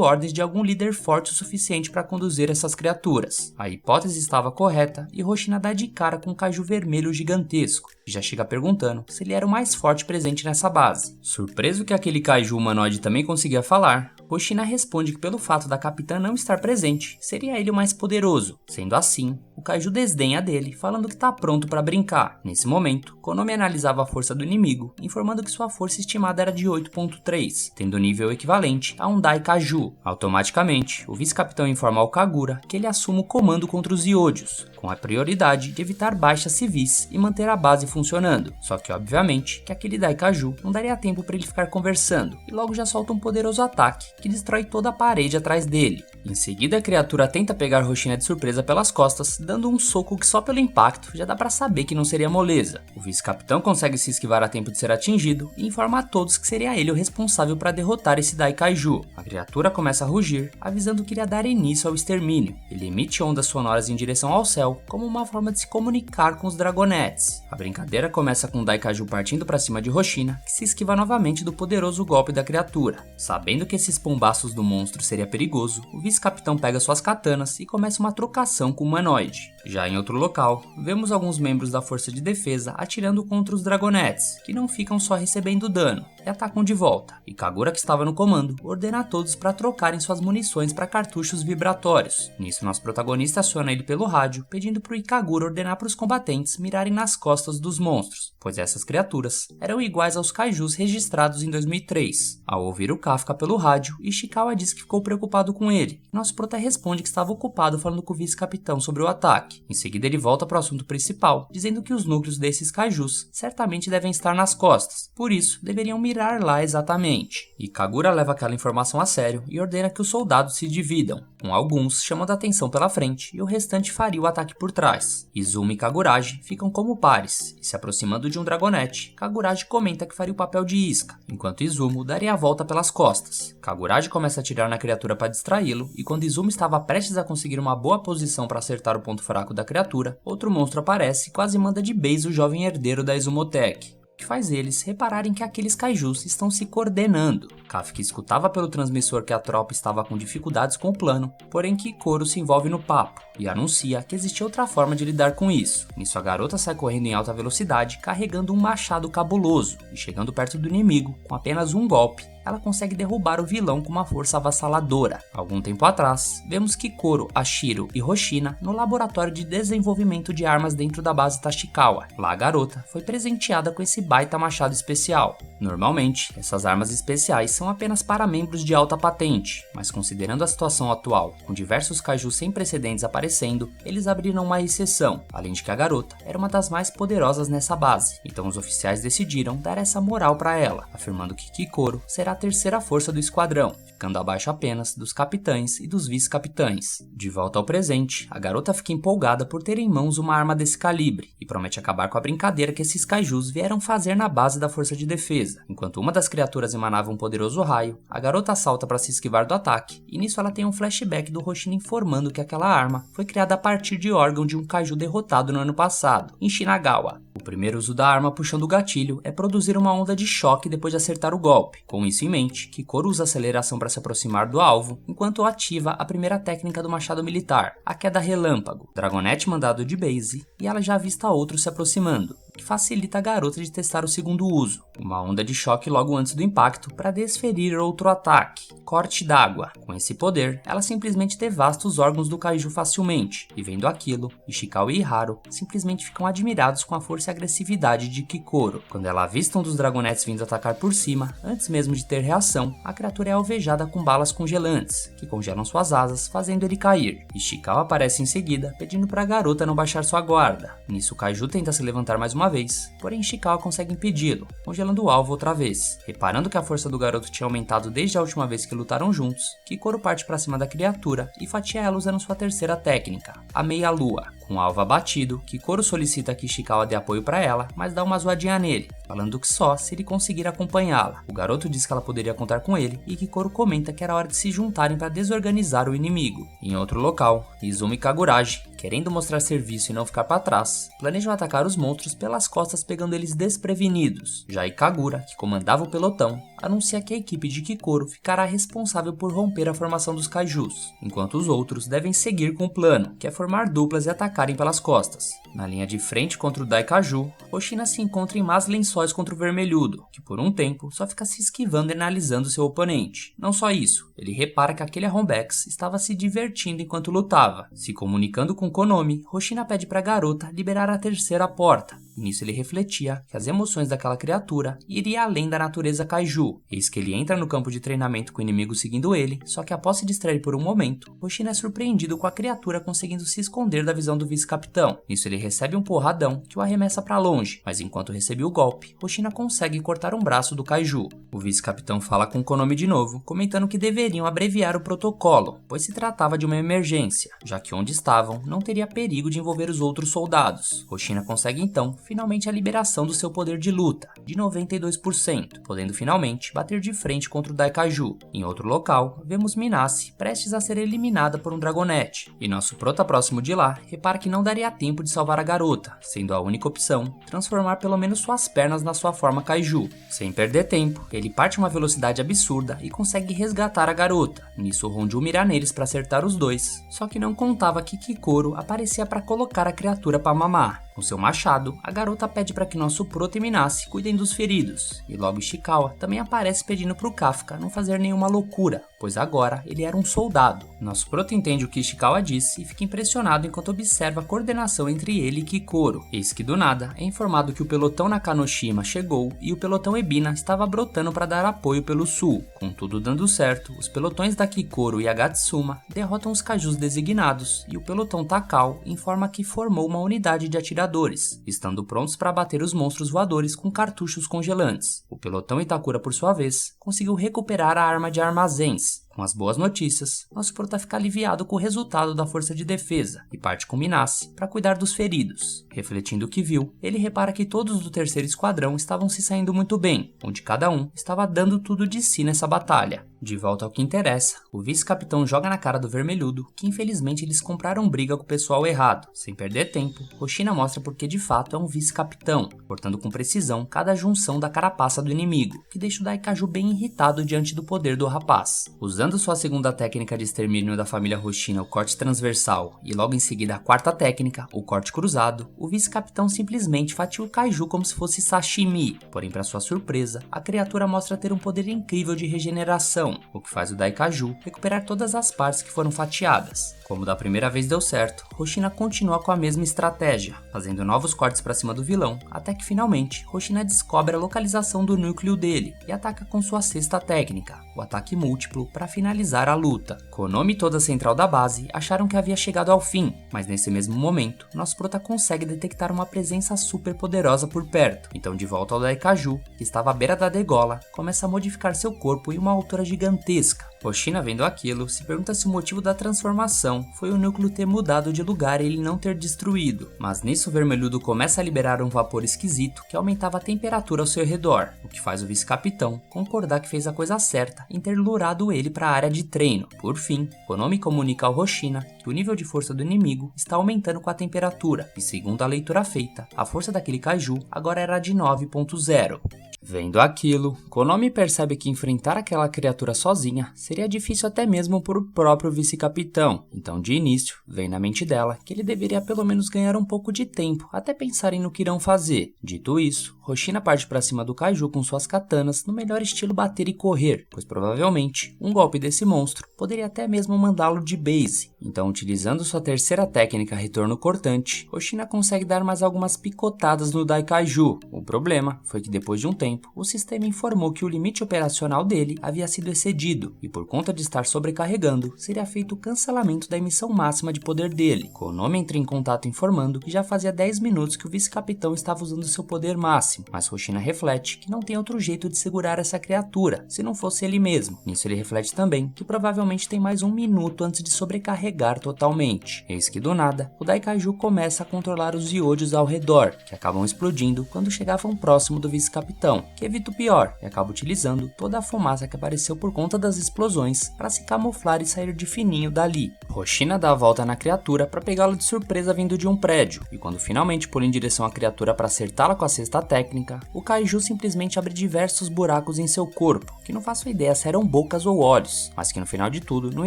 A: ordens de algum líder forte o suficiente para conduzir essas criaturas. A hipótese estava correta e Roshina dá de cara com um Kaiju vermelho gigantesco, e já chega perguntando se ele era o mais forte presente nessa base. Surpreso que aquele Kaiju humanoide também conseguia falar, Roshina responde que pelo fato da capitã não estar presente, seria ele o mais poderoso. Sendo assim, o Kaiju desdenha dele, falando que está pronto para brincar. Nesse momento, Konomi analisava a força do inimigo, informando que sua força estimada era de 8.3, tendo nível equivalente a um Dai Kaiju. Automaticamente, o vice-capitão informa ao Kagura que ele assume o comando contra os Zyuohjus, com a prioridade de evitar baixas civis e manter a base funcionando. Só que obviamente que aquele Dai Kaiju não daria tempo para ele ficar conversando, e logo já solta um poderoso ataque que destrói toda a parede atrás dele. Em seguida, a criatura tenta pegar Roshina de surpresa pelas costas, dando um soco que só pelo impacto já dá pra saber que não seria moleza. O vice-capitão consegue se esquivar a tempo de ser atingido e informa a todos que seria ele o responsável para derrotar esse Dai Kaiju. A criatura começa a rugir, avisando que iria dar início ao extermínio. Ele emite ondas sonoras em direção ao céu, como uma forma de se comunicar com os Dragonettes. A brincadeira começa com o Dai Kaiju partindo para cima de Roshina, que se esquiva novamente do poderoso golpe da criatura. Sabendo que esses pombaços do monstro seria perigoso, o vice-capitão pega suas katanas e começa uma trocação com o humanoide. Já em outro local, vemos alguns membros da força de defesa atirando contra os Dragonettes, que não ficam só recebendo dano, e atacam de volta. E Kagura, que estava no comando, ordena a todos para trocarem suas munições para cartuchos vibratórios. Nisso, nosso protagonista aciona ele pelo rádio, pedindo para o Ikagura ordenar para os combatentes mirarem nas costas dos monstros, pois essas criaturas eram iguais aos kaijus registrados em 2003. Ao ouvir o Kafka pelo rádio, Ishikawa diz que ficou preocupado com ele. Nosso prota responde que estava ocupado falando com o vice-capitão sobre o ataque. Em seguida, ele volta para o assunto principal, dizendo que os núcleos desses kaijus certamente devem estar nas costas, por isso deveriam mirar lá exatamente. E Kagura leva aquela informação a sério e ordena que os soldados se dividam, com alguns chamando a atenção pela frente e o restante faria o ataque por trás. Izumi e Kaguraji ficam como pares, e se aproximando de um Dragonette, Kaguraji comenta que faria o papel de isca, enquanto Izumo daria a volta pelas costas. Kaguraji começa a atirar na criatura para distraí-lo, e quando Izumi estava prestes a conseguir uma boa posição para acertar o ponto fraco da criatura, outro monstro aparece e quase manda de base o jovem herdeiro da Izumotech, que faz eles repararem que aqueles kaijus estão se coordenando. Kafka escutava pelo transmissor que a tropa estava com dificuldades com o plano, porém Kikoro se envolve no papo e anuncia que existia outra forma de lidar com isso. Nisso a garota sai correndo em alta velocidade carregando um machado cabuloso e chegando perto do inimigo, com apenas um golpe, ela consegue derrubar o vilão com uma força avassaladora. Algum tempo atrás, vemos Kikoro, Ashiro e Roshina no laboratório de desenvolvimento de armas dentro da base Tashikawa. Lá a garota foi presenteada com esse baita machado especial. Normalmente, essas armas especiais são apenas para membros de alta patente, mas considerando a situação atual, com diversos kaijus sem precedentes aparecendo, eles abriram uma exceção, além de que a garota era uma das mais poderosas nessa base. Então os oficiais decidiram dar essa moral para ela, afirmando que Kikoro será a terceira força do esquadrão, ficando abaixo apenas dos capitães e dos vice-capitães. De volta ao presente, a garota fica empolgada por ter em mãos uma arma desse calibre e promete acabar com a brincadeira que esses kaijus vieram fazer na base da força de defesa. Enquanto uma das criaturas emanava um poderoso raio, a garota salta para se esquivar do ataque e nisso ela tem um flashback do Roshina informando que aquela arma foi criada a partir de órgão de um kaiju derrotado no ano passado, em Shinagawa. O primeiro uso da arma puxando o gatilho é produzir uma onda de choque depois de acertar o golpe. Com isso em mente, Kikoro usa a aceleração para se aproximar do alvo, enquanto ativa a primeira técnica do machado militar, a queda relâmpago. Dragonette mandado de base, e ela já avista outros se aproximando, o que facilita a garota de testar o segundo uso, uma onda de choque logo antes do impacto para desferir outro ataque, corte d'água. Com esse poder, ela simplesmente devasta os órgãos do kaiju facilmente, e vendo aquilo, Ishikawa e Haru simplesmente ficam admirados com a força e agressividade de Kikoro. Quando ela avista um dos Dragonettes vindo atacar por cima, antes mesmo de ter reação, a criatura é alvejada com balas congelantes, que congelam suas asas, fazendo ele cair. Ishikawa aparece em seguida, pedindo para a garota não baixar sua guarda. Nisso, o kaiju tenta se levantar mais uma vez, porém Ishikawa consegue impedi-lo, congelando o alvo outra vez. Reparando que a força do garoto tinha aumentado desde a última vez que lutaram juntos, Kikoro parte para cima da criatura e fatia ela usando sua terceira técnica, a meia-lua. Com o alvo abatido, Kikoru solicita que Ishikawa dê apoio para ela, mas dá uma zoadinha nele, falando que só se ele conseguir acompanhá-la. O garoto diz que ela poderia contar com ele e Kikoru comenta que era hora de se juntarem para desorganizar o inimigo. Em outro local, Izumi e Kagurashi, querendo mostrar serviço e não ficar para trás, planejam atacar os monstros pelas costas pegando eles desprevenidos. Já Ikagura, que comandava o pelotão, anuncia que a equipe de Kikoru ficará responsável por romper a formação dos kaijus, enquanto os outros devem seguir com o plano, que é formar duplas e atacarem pelas costas. Na linha de frente contra o Daikaiju, Hoshina se encontra em más lençóis contra o Vermelhudo, que por um tempo só fica se esquivando e analisando seu oponente. Não só isso, ele repara que aquele Arrombex estava se divertindo enquanto lutava. Se comunicando com Konomi, Hoshina pede para a garota liberar a terceira porta. E nisso ele refletia que as emoções daquela criatura iriam além da natureza kaiju. Eis que ele entra no campo de treinamento com o inimigo seguindo ele, só que após se distrair por um momento, Hoshina é surpreendido com a criatura conseguindo se esconder da visão do vice-capitão. Nisso ele recebe um porradão que o arremessa para longe, mas enquanto recebia o golpe, Hoshina consegue cortar um braço do kaiju. O vice-capitão fala com Konomi de novo, comentando que deveriam abreviar o protocolo, pois se tratava de uma emergência, já que onde estavam não teria perigo de envolver os outros soldados. Hoshina consegue então finalmente a liberação do seu poder de luta, de 92%, podendo finalmente bater de frente contra o Daikaiju. Em outro local, vemos Minase prestes a ser eliminada por um Dragonete, e nosso prota próximo de lá repara que não daria tempo de salvar a garota, sendo a única opção transformar pelo menos suas pernas na sua forma Kaiju. Sem perder tempo, ele parte uma velocidade absurda e consegue resgatar a garota. Nisso Honju mira neles para acertar os dois, só que não contava que Kikoru aparecia para colocar a criatura para mamar. Com seu machado, a garota pede para que nosso prota e Minase cuidem dos feridos, e logo Ishikawa também aparece pedindo para o Kafka não fazer nenhuma loucura, pois agora ele era um soldado. Nosso prota entende o que Ishikawa disse e fica impressionado enquanto observa a coordenação entre ele e Kikoru. Eis que do nada é informado que o pelotão Nakanoshima chegou e o pelotão Ebina estava brotando para dar apoio pelo sul. Com tudo dando certo, os pelotões da Kikoru e Agatsuma derrotam os kaijus designados e o pelotão Takao informa que formou uma unidade de atiradores, estando prontos para bater os monstros voadores com cartuchos congelantes. O pelotão Itakura, por sua vez, conseguiu recuperar a arma de armazéns. Com as boas notícias, nosso prota fica aliviado com o resultado da força de defesa e parte com Minase para cuidar dos feridos. Refletindo o que viu, ele repara que todos do terceiro esquadrão estavam se saindo muito bem, onde cada um estava dando tudo de si nessa batalha. De volta ao que interessa, o vice-capitão joga na cara do Vermelhudo que infelizmente eles compraram briga com o pessoal errado. Sem perder tempo, Hoshina mostra porque de fato é um vice-capitão, cortando com precisão cada junção da carapaça do inimigo, que deixa o Daikaiju bem irritado diante do poder do rapaz. Usando sua segunda técnica de extermínio da família Hoshina, o corte transversal, e logo em seguida a quarta técnica, o corte cruzado, o vice-capitão simplesmente fatia o kaiju como se fosse sashimi. Porém, para sua surpresa, a criatura mostra ter um poder incrível de regeneração, o que faz o Daikaiju recuperar todas as partes que foram fatiadas. Como da primeira vez deu certo, Hoshina continua com a mesma estratégia, fazendo novos cortes para cima do vilão, até que finalmente Hoshina descobre a localização do núcleo dele e ataca com sua sexta técnica, o ataque múltiplo, para finalizar a luta. Konomi e toda a central da base acharam que havia chegado ao fim, mas nesse mesmo momento, nosso prota consegue detectar uma presença super poderosa por perto. Então, de volta ao Daikaiju, que estava à beira da degola, começa a modificar seu corpo em uma altura gigantesca. Hoshina, vendo aquilo, se pergunta se o motivo da transformação foi o núcleo ter mudado de lugar e ele não ter destruído. Mas nisso o Vermelhudo começa a liberar um vapor esquisito que aumentava a temperatura ao seu redor, o que faz o vice-capitão concordar que fez a coisa certa em ter lurado ele para a área de treino. Por fim, Konomi comunica ao Hoshina que o nível de força do inimigo está aumentando com a temperatura, e segundo a leitura feita, a força daquele kaiju agora era de 9.0. Vendo aquilo, Konomi percebe que enfrentar aquela criatura sozinha seria difícil até mesmo para o próprio vice-capitão, então de início vem na mente dela que ele deveria pelo menos ganhar um pouco de tempo até pensarem no que irão fazer. Dito isso, Hoshina parte para cima do kaiju com suas katanas no melhor estilo bater e correr, pois provavelmente um golpe desse monstro poderia até mesmo mandá-lo de base. Então, utilizando sua terceira técnica retorno cortante, Hoshina consegue dar mais algumas picotadas no Daikaiju. O problema foi que depois de um tempo, tempo, o sistema informou que o limite operacional dele havia sido excedido, e por conta de estar sobrecarregando, seria feito o cancelamento da emissão máxima de poder dele. Konami entra em contato informando que já fazia 10 minutos que o vice-capitão estava usando seu poder máximo, mas Hoshina reflete que não tem outro jeito de segurar essa criatura, se não fosse ele mesmo. Nisso ele reflete também que provavelmente tem mais 1 minuto antes de sobrecarregar totalmente. Eis que do nada, o Daikaiju começa a controlar os Zyojos ao redor, que acabam explodindo quando chegavam próximo do vice-capitão, que evita o pior e acaba utilizando toda a fumaça que apareceu por conta das explosões para se camuflar e sair de fininho dali. Hoshina dá a volta na criatura para pegá-lo de surpresa vindo de um prédio, e quando finalmente pula em direção à criatura para acertá-la com a cesta técnica, o Kaiju simplesmente abre diversos buracos em seu corpo, que não faço ideia se eram bocas ou olhos, mas que no final de tudo não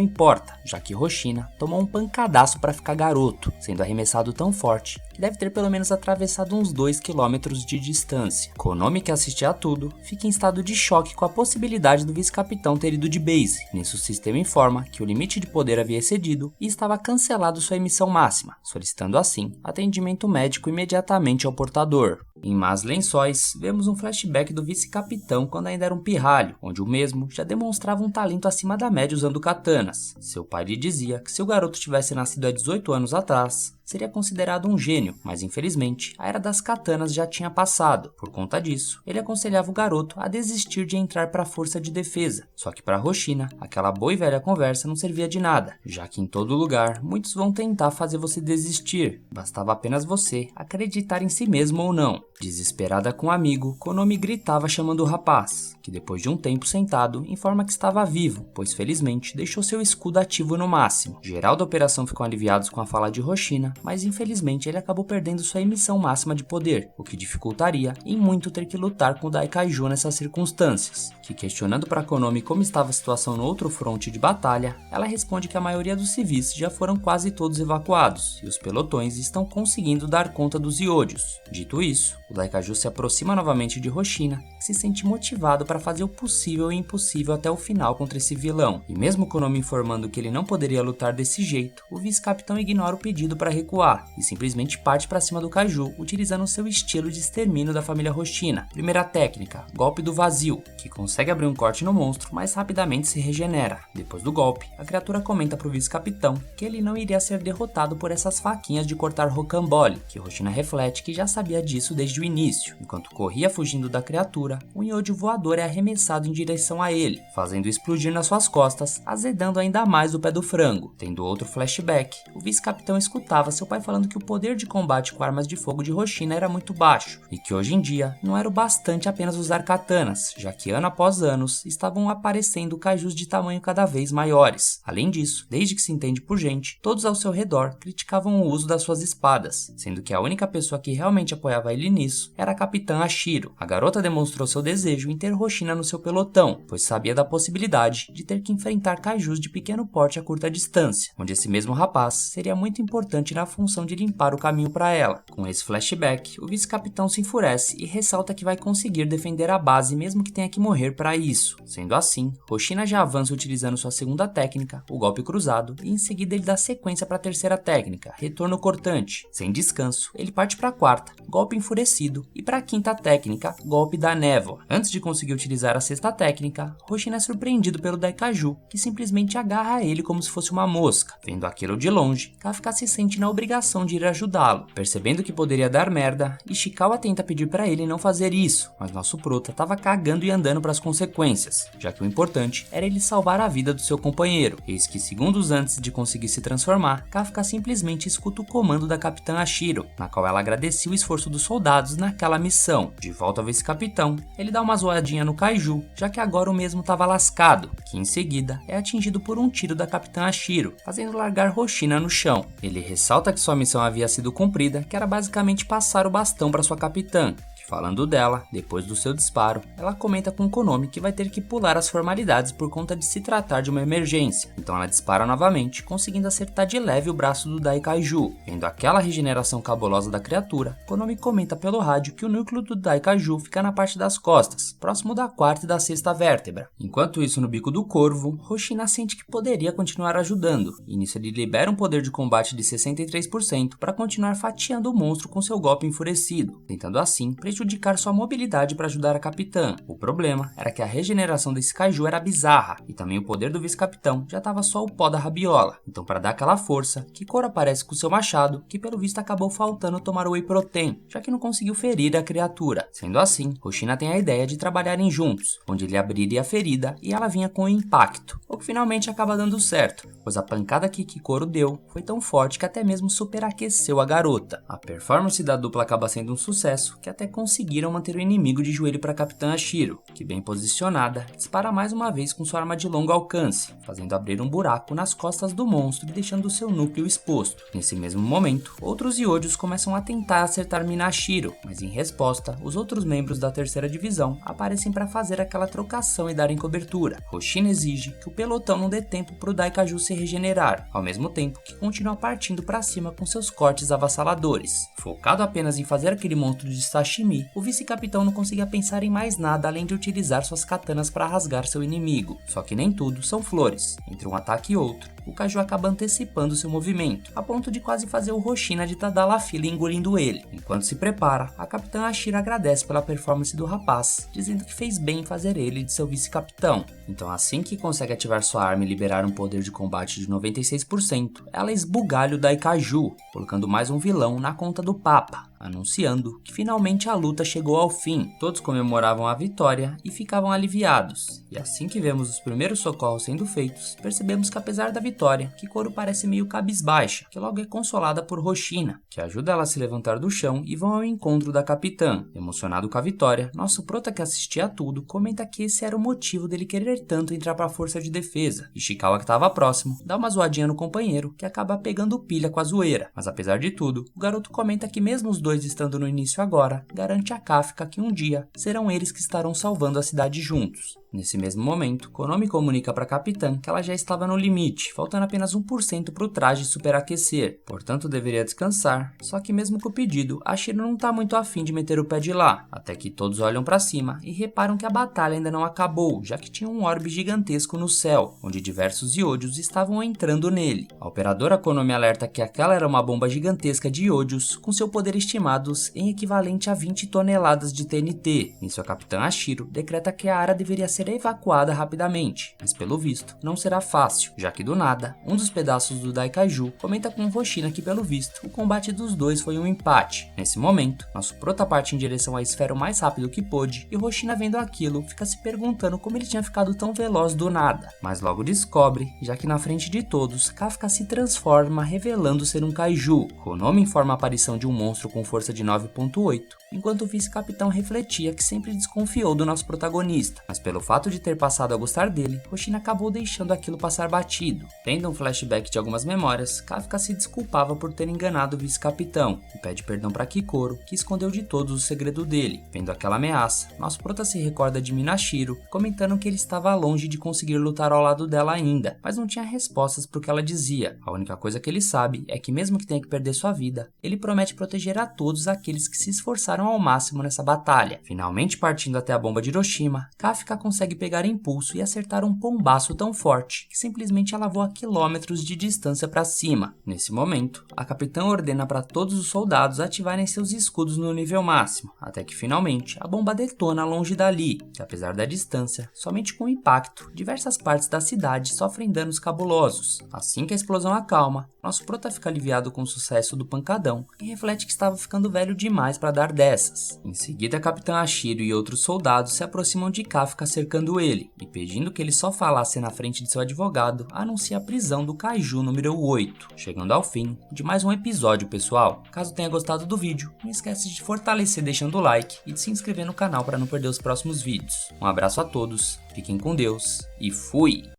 A: importa, já que Hoshina tomou um pancadaço para ficar garoto, sendo arremessado tão forte que deve ter pelo menos atravessado uns 2 km de distância. Konami, que assiste a tudo, fica em estado de choque com a possibilidade do vice-capitão ter ido de base. Nisso o sistema informa que o limite de poder havia excedido e estava cancelado sua emissão máxima, solicitando assim atendimento médico imediatamente ao portador. Em Más Lençóis, vemos um flashback do vice-capitão quando ainda era um pirralho, onde o mesmo já demonstrava um talento acima da média usando katanas. Seu pai lhe dizia que se o garoto tivesse nascido há 18 anos atrás, seria considerado um gênio, mas infelizmente a era das katanas já tinha passado. Por conta disso, ele aconselhava o garoto a desistir de entrar para a força de defesa. Só que para Hoshina, aquela boa e velha conversa não servia de nada, já que em todo lugar muitos vão tentar fazer você desistir. Bastava apenas você acreditar em si mesmo ou não. Desesperada com o amigo, Konami gritava chamando o rapaz, que depois de um tempo sentado, informa que estava vivo, pois felizmente deixou seu escudo ativo no máximo. Geral da operação ficam aliviados com a fala de Hoshina, mas infelizmente ele acabou perdendo sua emissão máxima de poder, o que dificultaria em muito ter que lutar com o Daikaiju nessas circunstâncias. Que questionando para Konami como estava a situação no outro fronte de batalha, ela responde que a maioria dos civis já foram quase todos evacuados, e os pelotões estão conseguindo dar conta dos Zyojos. Dito isso, o Daikaiju se aproxima novamente de Hoshina, que se sente motivado para fazer o possível e impossível até o final contra esse vilão. E mesmo Konami informando que ele não poderia lutar desse jeito, o vice-capitão ignora o pedido para recuar e simplesmente parte para cima do Kaiju, utilizando seu estilo de extermínio da família Hoshina. Primeira técnica, golpe do vazio, que consegue abrir um corte no monstro, mas rapidamente se regenera. Depois do golpe, a criatura comenta para o vice-capitão que ele não iria ser derrotado por essas faquinhas de cortar rocambole, que Hoshina reflete que já sabia disso desde o início. Enquanto corria fugindo da criatura, um iodio voador é arremessado em direção a ele, fazendo explodir nas suas costas, azedando ainda mais o pé do frango. Tendo outro flashback, o vice-capitão escutava seu pai falando que o poder de combate com armas de fogo de Hoshina era muito baixo, e que hoje em dia não era o bastante apenas usar katanas, já que ano após anos estavam aparecendo kaijus de tamanho cada vez maiores. Além disso, desde que se entende por gente, todos ao seu redor criticavam o uso das suas espadas, sendo que a única pessoa que realmente apoiava ele nisso era a Capitã Ashiro. A garota demonstrou seu desejo em ter Hoshina no seu pelotão, pois sabia da possibilidade de ter que enfrentar kaijus de pequeno porte a curta distância, onde esse mesmo rapaz seria muito importante na função de limpar o caminho para ela. Com esse flashback, o vice-capitão se enfurece e ressalta que vai conseguir defender a base mesmo que tenha que morrer para isso. Sendo assim, Hoshina já avança utilizando sua segunda técnica, o golpe cruzado, e em seguida ele dá sequência para a terceira técnica, retorno cortante. Sem descanso, ele parte para a quarta, golpe enfurecido, e para a quinta técnica, golpe da névoa. Antes de conseguir utilizar a sexta técnica, Hoshina é surpreendido pelo Daikaiju, que simplesmente agarra ele como se fosse uma mosca. Vendo aquilo de longe, Kafka se sente na obrigação de ir ajudá-lo. Percebendo que poderia dar merda, Ishikawa tenta pedir para ele não fazer isso, mas nosso prota tava cagando e andando para as consequências, já que o importante era ele salvar a vida do seu companheiro. Eis que segundos antes de conseguir se transformar, Kafka simplesmente escuta o comando da Capitã Ashiro, na qual ela agradecia o esforço dos soldados naquela missão. De volta ao vice-capitão, ele dá uma zoadinha no Kaiju, já que agora o mesmo tava lascado, que em seguida é atingido por um tiro da Capitã Ashiro, fazendo largar Hoshina no chão. Ele ressalta que sua missão havia sido cumprida, que era basicamente passar o bastão para sua capitã. Falando dela, depois do seu disparo, ela comenta com Konami que vai ter que pular as formalidades por conta de se tratar de uma emergência. Então ela dispara novamente, conseguindo acertar de leve o braço do Daikaiju. Vendo aquela regeneração cabulosa da criatura, Konami comenta pelo rádio que o núcleo do Daikaiju fica na parte das costas, próximo da quarta e da sexta vértebra. Enquanto isso, no bico do corvo, Hoshina sente que poderia continuar ajudando, e nisso ele libera um poder de combate de 63% para continuar fatiando o monstro com seu golpe enfurecido, tentando assim prejudicar sua mobilidade para ajudar a capitã. O problema era que a regeneração desse kaiju era bizarra, e também o poder do vice-capitão já estava só o pó da rabiola. Então, para dar aquela força, Kikoro aparece com seu machado, que pelo visto acabou faltando tomar o Whey Protein, já que não conseguiu ferir a criatura. Sendo assim, Hoshina tem a ideia de trabalharem juntos, onde ele abriria a ferida e ela vinha com o impacto, o que finalmente acaba dando certo, pois a pancada que Kikoro deu foi tão forte que até mesmo superaqueceu a garota. A performance da dupla acaba sendo um sucesso, que até conseguiram manter o inimigo de joelho para a Capitã Ashiro, que bem posicionada, dispara mais uma vez com sua arma de longo alcance, fazendo abrir um buraco nas costas do monstro e deixando seu núcleo exposto. Nesse mesmo momento, outros Zyojus começam a tentar acertar Minashiro, mas em resposta, os outros membros da terceira divisão aparecem para fazer aquela trocação e darem cobertura. Hoshina exige que o pelotão não dê tempo para o Daikaiju se regenerar, ao mesmo tempo que continua partindo para cima com seus cortes avassaladores. Focado apenas em fazer aquele monstro de sashimi, o vice-capitão não conseguia pensar em mais nada além de utilizar suas katanas para rasgar seu inimigo. Só que nem tudo são flores. Entre um ataque e outro, o kaiju acaba antecipando seu movimento, a ponto de quase fazer o Hoshina de Tadala fila engolindo ele. Enquanto se prepara, a Capitã Ashiro agradece pela performance do rapaz, dizendo que fez bem em fazer ele de seu vice-capitão. Então, assim que consegue ativar sua arma e liberar um poder de combate de 96%, ela esbugalha o Daikaiju, colocando mais um vilão na conta do Papa, anunciando que finalmente a luta chegou ao fim. Todos comemoravam a vitória e ficavam aliviados. E assim que vemos os primeiros socorros sendo feitos, percebemos que apesar da vitória, Kikoro parece meio cabisbaixa, que logo é consolada por Hoshina, que ajuda ela a se levantar do chão e vão ao encontro da capitã. Emocionado com a vitória, nosso prota que assistia a tudo comenta que esse era o motivo dele querer tanto entrar para a força de defesa. Ishikawa, que estava próximo, dá uma zoadinha no companheiro, que acaba pegando pilha com a zoeira. Mas apesar de tudo, o garoto comenta que mesmo os dois estando no início agora, garante a Kafka que um dia serão eles que estarão salvando a cidade juntos. Nesse mesmo momento, Konomi comunica para a capitã que ela já estava no limite, faltando apenas 1% para o traje superaquecer, portanto deveria descansar, só que mesmo com o pedido, Ashiro não está muito afim de meter o pé de lá, até que todos olham para cima e reparam que a batalha ainda não acabou, já que tinha um orbe gigantesco no céu, onde diversos Zyojus estavam entrando nele. A operadora Konomi alerta que aquela era uma bomba gigantesca de Zyojus, com seu poder estimados em equivalente a 20 toneladas de TNT. Nisso a capitã Ashiro decreta que a área deveria ser evacuada rapidamente, mas pelo visto não será fácil, já que do nada, um dos pedaços do Daikaiju comenta com Hoshina que pelo visto o combate dos dois foi um empate. Nesse momento, nosso prota parte em direção à esfera o mais rápido que pôde e Hoshina, vendo aquilo, fica se perguntando como ele tinha ficado tão veloz do nada, mas logo descobre, já que na frente de todos, Kafka se transforma, revelando ser um kaiju. Konomi informa a aparição de um monstro com força de 9.8, enquanto o vice-capitão refletia que sempre desconfiou do nosso protagonista, mas pelo fato de ter passado a gostar dele, Hoshina acabou deixando aquilo passar batido. Tendo um flashback de algumas memórias, Kafka se desculpava por ter enganado o vice-capitão e pede perdão para Kikoro, que escondeu de todos o segredo dele. Vendo aquela ameaça, nosso prota se recorda de Minashiro, comentando que ele estava longe de conseguir lutar ao lado dela ainda, mas não tinha respostas para o que ela dizia. A única coisa que ele sabe é que mesmo que tenha que perder sua vida, ele promete proteger a todos aqueles que se esforçaram ao máximo nessa batalha. Finalmente partindo até a bomba de Hiroshima, Kafka consegue pegar impulso e acertar um pombaço tão forte que simplesmente ela voa quilômetros de distância para cima. Nesse momento, a capitã ordena para todos os soldados ativarem seus escudos no nível máximo, até que finalmente a bomba detona longe dali, que apesar da distância, somente com o impacto, diversas partes da cidade sofrem danos cabulosos. Assim que a explosão acalma, nosso prota fica aliviado com o sucesso do pancadão e reflete que estava ficando velho demais para dar dessas. Em seguida, a capitã Ashiro e outros soldados se aproximam de Kafka cercando ele, e pedindo que ele só falasse na frente de seu advogado, anuncia a prisão do Kaiju número 8, chegando ao fim de mais um episódio, pessoal. Caso tenha gostado do vídeo, não esquece de fortalecer deixando o like e de se inscrever no canal para não perder os próximos vídeos. Um abraço a todos, fiquem com Deus e fui!